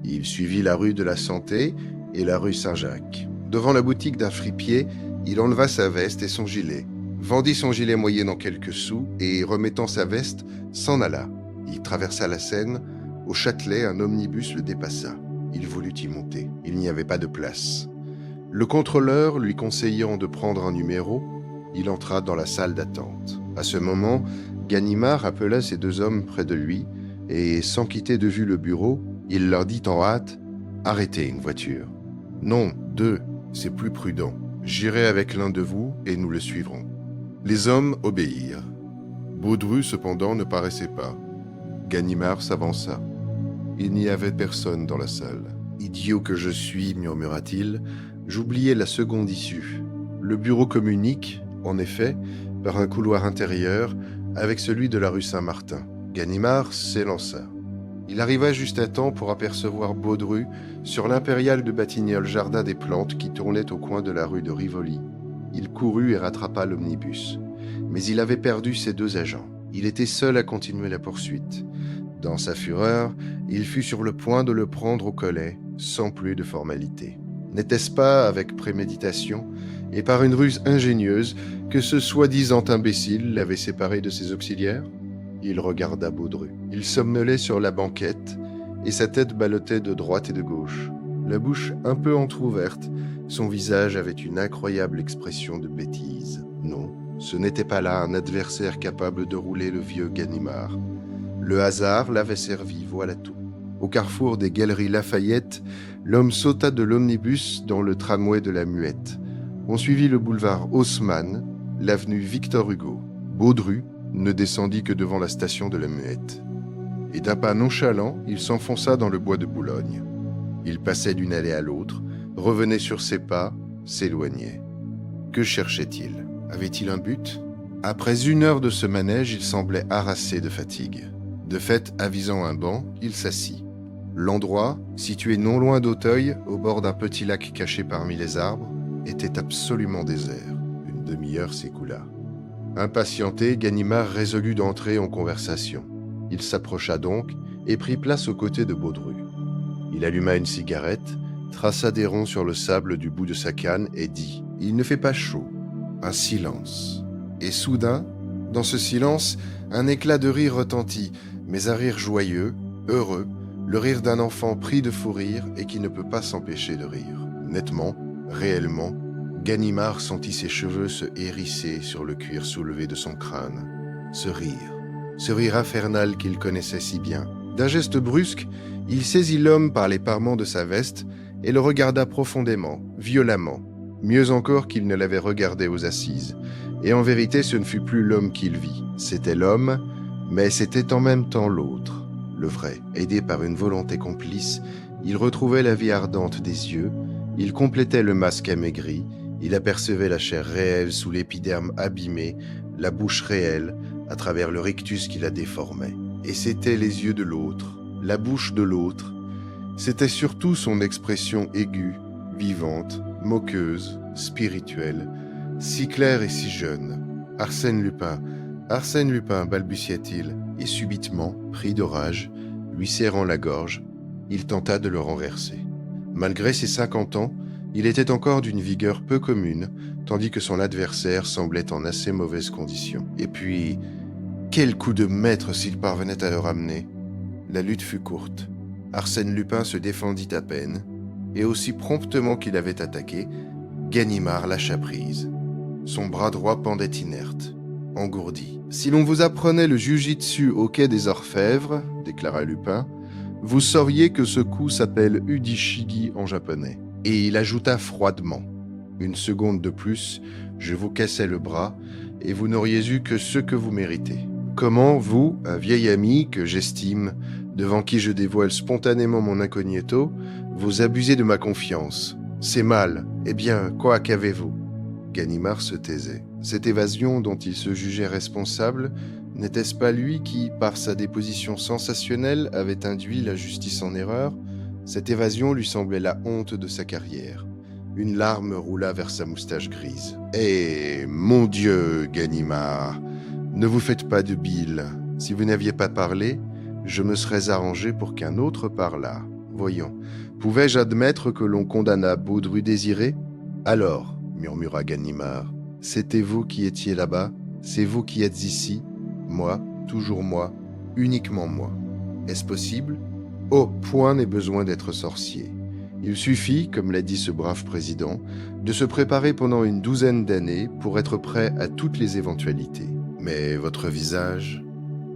Il suivit la rue de la Santé et la rue Saint-Jacques. Devant la boutique d'un fripier, il enleva sa veste et son gilet, vendit son gilet moyennant quelques sous et, remettant sa veste, s'en alla. Il traversa la Seine. Au Châtelet, un omnibus le dépassa. Il voulut y monter. Il n'y avait pas de place. Le contrôleur lui conseillant de prendre un numéro, il entra dans la salle d'attente. À ce moment, Ganimard appela ses 2 hommes près de lui et, sans quitter de vue le bureau, il leur dit en hâte « Arrêtez une voiture. »« Non, 2, c'est plus prudent. J'irai avec l'un de vous et nous le suivrons. » Les hommes obéirent. Baudru, cependant, ne paraissait pas. Ganimard s'avança. Il n'y avait personne dans la salle. « Idiot que je suis, murmura-t-il, j'oubliais la seconde issue. Le bureau communique, en effet, par un couloir intérieur avec celui de la rue Saint-Martin. » Ganimard s'élança. Il arriva juste à temps pour apercevoir Baudru sur l'impériale de Batignolles-Jardin des Plantes qui tournait au coin de la rue de Rivoli. Il courut et rattrapa l'omnibus. Mais il avait perdu ses 2 agents. Il était seul à continuer la poursuite. Dans sa fureur, il fut sur le point de le prendre au collet, sans plus de formalité. N'était-ce pas avec préméditation et par une ruse ingénieuse que ce soi-disant imbécile l'avait séparé de ses auxiliaires? Il regarda Baudru. Il somnolait sur la banquette et sa tête ballottait de droite et de gauche. La bouche un peu entr'ouverte, son visage avait une incroyable expression de bêtise. Non, ce n'était pas là un adversaire capable de rouler le vieux Ganimard. Le hasard l'avait servi, voilà tout. Au carrefour des Galeries Lafayette, l'homme sauta de l'omnibus dans le tramway de la Muette. On suivit le boulevard Haussmann, l'avenue Victor Hugo. Baudru ne descendit que devant la station de la Muette. Et d'un pas nonchalant, il s'enfonça dans le bois de Boulogne. Il passait d'une allée à l'autre, revenait sur ses pas, s'éloignait. Que cherchait-il? Avait-il un but? Après 1 heure de ce manège, il semblait harassé de fatigue. De fait, avisant un banc, il s'assit. L'endroit, situé non loin d'Auteuil, au bord d'un petit lac caché parmi les arbres, était absolument désert. Une demi-heure s'écoula. Impatienté, Ganimard résolut d'entrer en conversation. Il s'approcha donc et prit place aux côtés de Baudru. Il alluma une cigarette, traça des ronds sur le sable du bout de sa canne et dit « Il ne fait pas chaud. » Un silence. Et soudain, dans ce silence, un éclat de rire retentit, mais un rire joyeux, heureux, le rire d'un enfant pris de fou rire et qui ne peut pas s'empêcher de rire. Nettement, réellement, Ganimard sentit ses cheveux se hérisser sur le cuir soulevé de son crâne. Ce rire infernal qu'il connaissait si bien. D'un geste brusque, il saisit l'homme par les parements de sa veste et le regarda profondément, violemment, mieux encore qu'il ne l'avait regardé aux assises. Et en vérité, ce ne fut plus l'homme qu'il vit. C'était l'homme, mais c'était en même temps l'autre, le vrai. Aidé par une volonté complice, il retrouvait la vie ardente des yeux, il complétait le masque amaigri, il apercevait la chair réelle sous l'épiderme abîmé, la bouche réelle, à travers le rictus qui la déformait. Et c'étaient les yeux de l'autre, la bouche de l'autre. C'était surtout son expression aiguë, vivante, moqueuse, spirituelle, si claire et si jeune. « Arsène Lupin, balbutia-t-il, et subitement, pris de rage, lui serrant la gorge, il tenta de le renverser. Malgré ses 50 ans, il était encore d'une vigueur peu commune, tandis que son adversaire semblait en assez mauvaise condition. Et puis, quel coup de maître s'il parvenait à le ramener! La lutte fut courte. Arsène Lupin se défendit à peine, et aussi promptement qu'il avait attaqué, Ganimard lâcha prise. Son bras droit pendait inerte, engourdi. « Si l'on vous apprenait le jujitsu au quai des Orfèvres, déclara Lupin, vous sauriez que ce coup s'appelle Udishigi en japonais. » Et il ajouta froidement, « Une seconde de plus, je vous cassais le bras, et vous n'auriez eu que ce que vous méritez. » Comment, vous, un vieil ami que j'estime, devant qui je dévoile spontanément mon incognito, vous abusez de ma confiance? C'est mal. Eh bien, quoi qu'avez-vous? Ganimard se taisait. Cette évasion dont il se jugeait responsable, n'était-ce pas lui qui, par sa déposition sensationnelle, avait induit la justice en erreur? Cette évasion lui semblait la honte de sa carrière. Une larme roula vers sa moustache grise. « Eh, mon Dieu, Ganimard, ne vous faites pas de bile. Si vous n'aviez pas parlé, je me serais arrangé pour qu'un autre parlât. Voyons, pouvais-je admettre que l'on condamnât Baudru-Désiré? Alors, murmura Ganimard, c'était vous qui étiez là-bas, c'est vous qui êtes ici, moi, toujours moi, uniquement moi. Est-ce possible? Oh, point n'est besoin d'être sorcier. Il suffit, comme l'a dit ce brave président, de se préparer pendant une 12aine d'années pour être prêt à toutes les éventualités. Mais votre visage,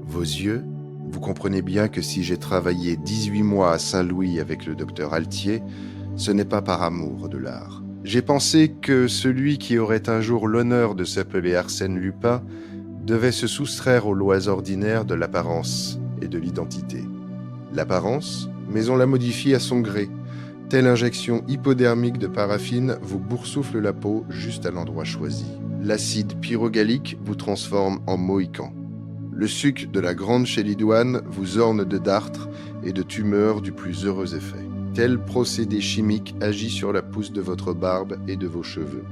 vos yeux, vous comprenez bien que si j'ai travaillé 18 mois à Saint-Louis avec le docteur Altier, ce n'est pas par amour de l'art. J'ai pensé que celui qui aurait un jour l'honneur de s'appeler Arsène Lupin devait se soustraire aux lois ordinaires de l'apparence et de l'identité. L'apparence, mais on la modifie à son gré. Telle injection hypodermique de paraffine vous boursoufle la peau juste à l'endroit choisi. L'acide pyrogallique vous transforme en mohican. Le suc de la grande chélidoine vous orne de dartres et de tumeurs du plus heureux effet. Tel procédé chimique agit sur la pousse de votre barbe et de vos cheveux.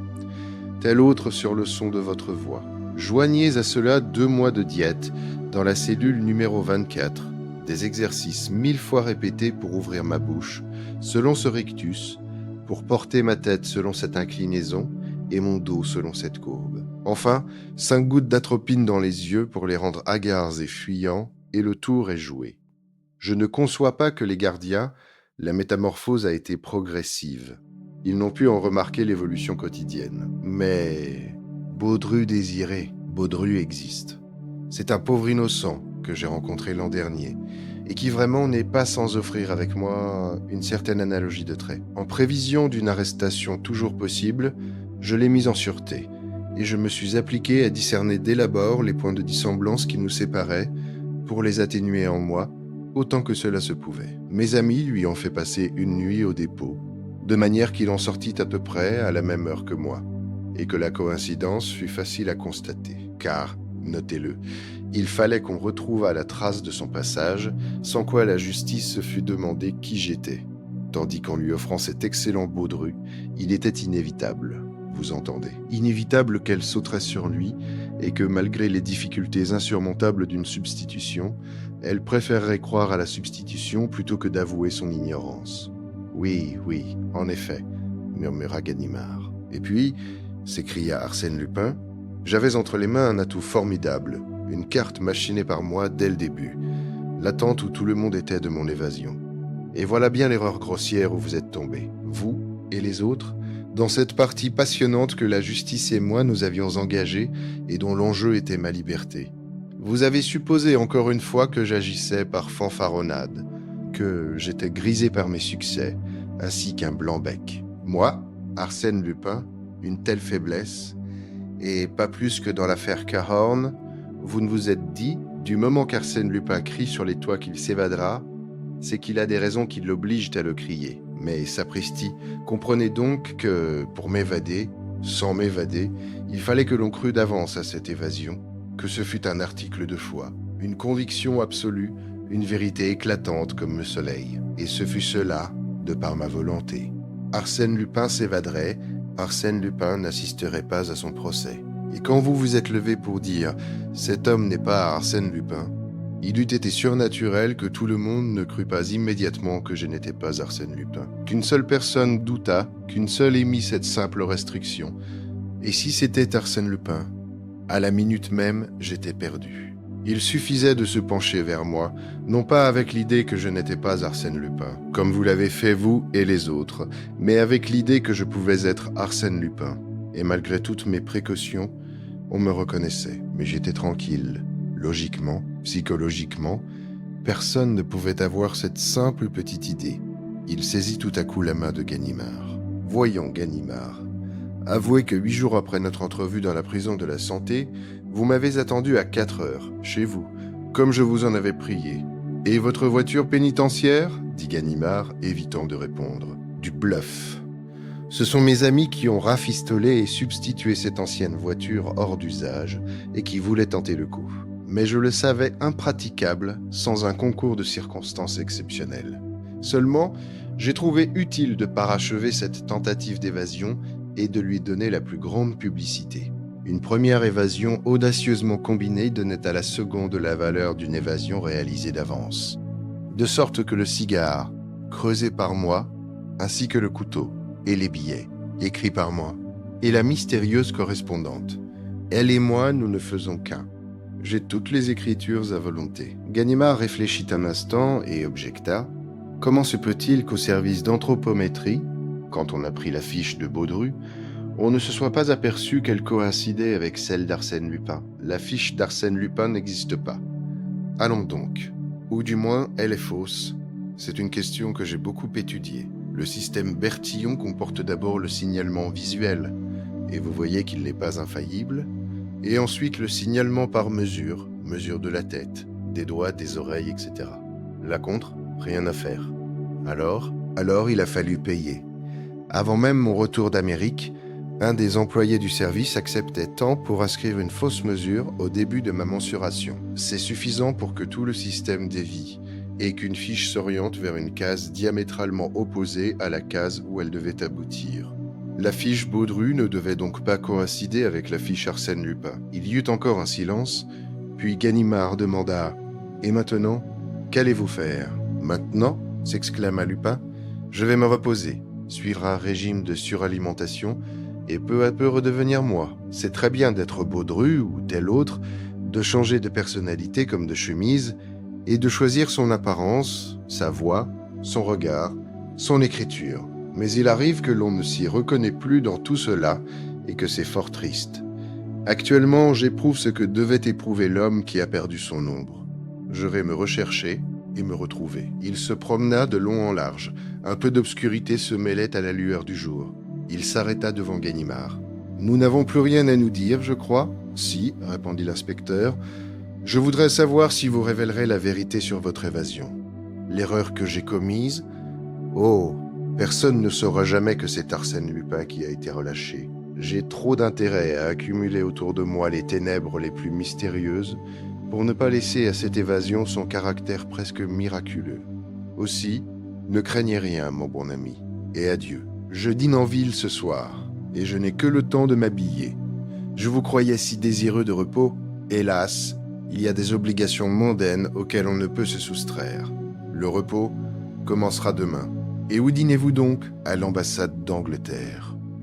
Tel autre sur le son de votre voix. Joignez à cela 2 mois de diète dans la cellule numéro 24, des exercices 1000 fois répétés pour ouvrir ma bouche, selon ce rictus, pour porter ma tête selon cette inclinaison et mon dos selon cette courbe. Enfin, 5 gouttes d'atropine dans les yeux pour les rendre hagards et fuyants, et le tour est joué. Je ne conçois pas que les gardiens, la métamorphose a été progressive. Ils n'ont pu en remarquer l'évolution quotidienne. Mais Baudru-Désiré, Baudru existe. C'est un pauvre innocent que j'ai rencontré l'an dernier, et qui vraiment n'est pas sans offrir avec moi une certaine analogie de trait. En prévision d'une arrestation toujours possible, je l'ai mis en sûreté, et je me suis appliqué à discerner dès l'abord les points de dissemblance qui nous séparaient, pour les atténuer en moi, autant que cela se pouvait. Mes amis lui ont fait passer une nuit au dépôt, de manière qu'il en sortit à peu près à la même heure que moi, et que la coïncidence fut facile à constater, car, notez-le, il fallait qu'on retrouvât la trace de son passage, sans quoi la justice se fût demandé qui j'étais, tandis qu'en lui offrant cet excellent Baudru, il était inévitable. vous entendez. Inévitable qu'elle sauterait sur lui et que malgré les difficultés insurmontables d'une substitution, elle préférerait croire à la substitution plutôt que d'avouer son ignorance. Oui, en effet, murmura Ganimard. Et puis, s'écria Arsène Lupin, j'avais entre les mains un atout formidable, une carte machinée par moi dès le début, l'attente où tout le monde était de mon évasion. Et voilà bien l'erreur grossière où vous êtes tombés, vous et les autres, dans cette partie passionnante que la justice et moi nous avions engagée et dont l'enjeu était ma liberté. Vous avez supposé encore une fois que j'agissais par fanfaronnade, que j'étais grisé par mes succès, ainsi qu'un blanc-bec. Moi, Arsène Lupin, une telle faiblesse, et pas plus que dans l'affaire Cahorn, vous ne vous êtes dit, du moment qu'Arsène Lupin crie sur les toits qu'il s'évadera, c'est qu'il a des raisons qui l'obligent à le crier. Mais sapristi, comprenez donc que, pour m'évader, sans m'évader, il fallait que l'on crût d'avance à cette évasion, que ce fût un article de foi, une conviction absolue, une vérité éclatante comme le soleil. Et ce fut cela, de par ma volonté. Arsène Lupin s'évaderait, Arsène Lupin n'assisterait pas à son procès. Et quand vous vous êtes levé pour dire « cet homme n'est pas Arsène Lupin », il eût été surnaturel que tout le monde ne crût pas immédiatement que je n'étais pas Arsène Lupin, qu'une seule personne doutât, qu'une seule émît cette simple restriction. Et si c'était Arsène Lupin, à la minute même, j'étais perdu. Il suffisait de se pencher vers moi, non pas avec l'idée que je n'étais pas Arsène Lupin, comme vous l'avez fait vous et les autres, mais avec l'idée que je pouvais être Arsène Lupin. Et malgré toutes mes précautions, on me reconnaissait, mais j'étais tranquille. Logiquement, psychologiquement, personne ne pouvait avoir cette simple petite idée. Il saisit tout à coup la main de Ganimard. « Voyons, Ganimard, avouez que 8 jours après notre entrevue dans la prison de la Santé, vous m'avez attendu à 4 heures, chez vous, comme je vous en avais prié. Et votre voiture pénitentiaire ?» dit Ganimard, évitant de répondre. « Du bluff. Ce sont mes amis qui ont rafistolé et substitué cette ancienne voiture hors d'usage et qui voulaient tenter le coup. Mais je le savais impraticable sans un concours de circonstances exceptionnelles. Seulement, j'ai trouvé utile de parachever cette tentative d'évasion et de lui donner la plus grande publicité. Une première évasion audacieusement combinée donnait à la seconde la valeur d'une évasion réalisée d'avance. De sorte que le cigare, creusé par moi, ainsi que le couteau, et les billets, écrits par moi, et la mystérieuse correspondante. Elle et moi, nous ne faisons qu'un. J'ai toutes les écritures à volonté. Ganimard réfléchit un instant et objecta. Comment se peut-il qu'au service d'anthropométrie, quand on a pris la fiche de Baudru, on ne se soit pas aperçu qu'elle coïncidait avec celle d'Arsène Lupin? La fiche d'Arsène Lupin n'existe pas. Allons donc. Ou du moins, elle est fausse. C'est une question que j'ai beaucoup étudiée. Le système Bertillon comporte d'abord le signalement visuel, et vous voyez qu'il n'est pas infaillible, et ensuite le signalement par mesure, mesure de la tête, des doigts, des oreilles, etc. Là contre, rien à faire. Alors il a fallu payer. Avant même mon retour d'Amérique, un des employés du service acceptait tant pour inscrire une fausse mesure au début de ma mensuration. C'est suffisant pour que tout le système dévie et qu'une fiche s'oriente vers une case diamétralement opposée à la case où elle devait aboutir. La fiche Baudru ne devait donc pas coïncider avec la fiche Arsène Lupin. Il y eut encore un silence, puis Ganimard demanda « Et maintenant, qu'allez-vous faire ?»« Maintenant ?» s'exclama Lupin. « Je vais me reposer, suivre un régime de suralimentation et peu à peu redevenir moi. C'est très bien d'être Baudru ou tel autre, de changer de personnalité comme de chemise et de choisir son apparence, sa voix, son regard, son écriture. Mais il arrive que l'on ne s'y reconnaît plus dans tout cela et que c'est fort triste. Actuellement, j'éprouve ce que devait éprouver l'homme qui a perdu son ombre. Je vais me rechercher et me retrouver. » Il se promena de long en large. Un peu d'obscurité se mêlait à la lueur du jour. Il s'arrêta devant Ganimard. « Nous n'avons plus rien à nous dire, je crois ?»« Si, » répondit l'inspecteur. « Je voudrais savoir si vous révélerez la vérité sur votre évasion. L'erreur que j'ai commise ? Oh, personne ne saura jamais que c'est Arsène Lupin qui a été relâché. J'ai trop d'intérêt à accumuler autour de moi les ténèbres les plus mystérieuses pour ne pas laisser à cette évasion son caractère presque miraculeux. Aussi, ne craignez rien, mon bon ami, et adieu. Je dîne en ville ce soir. et je n'ai que le temps de m'habiller. Je vous croyais si désireux de repos. Hélas, il y a des obligations mondaines auxquelles on ne peut se soustraire. Le repos commencera demain. Et où dînez-vous donc ? À l'ambassade d'Angleterre.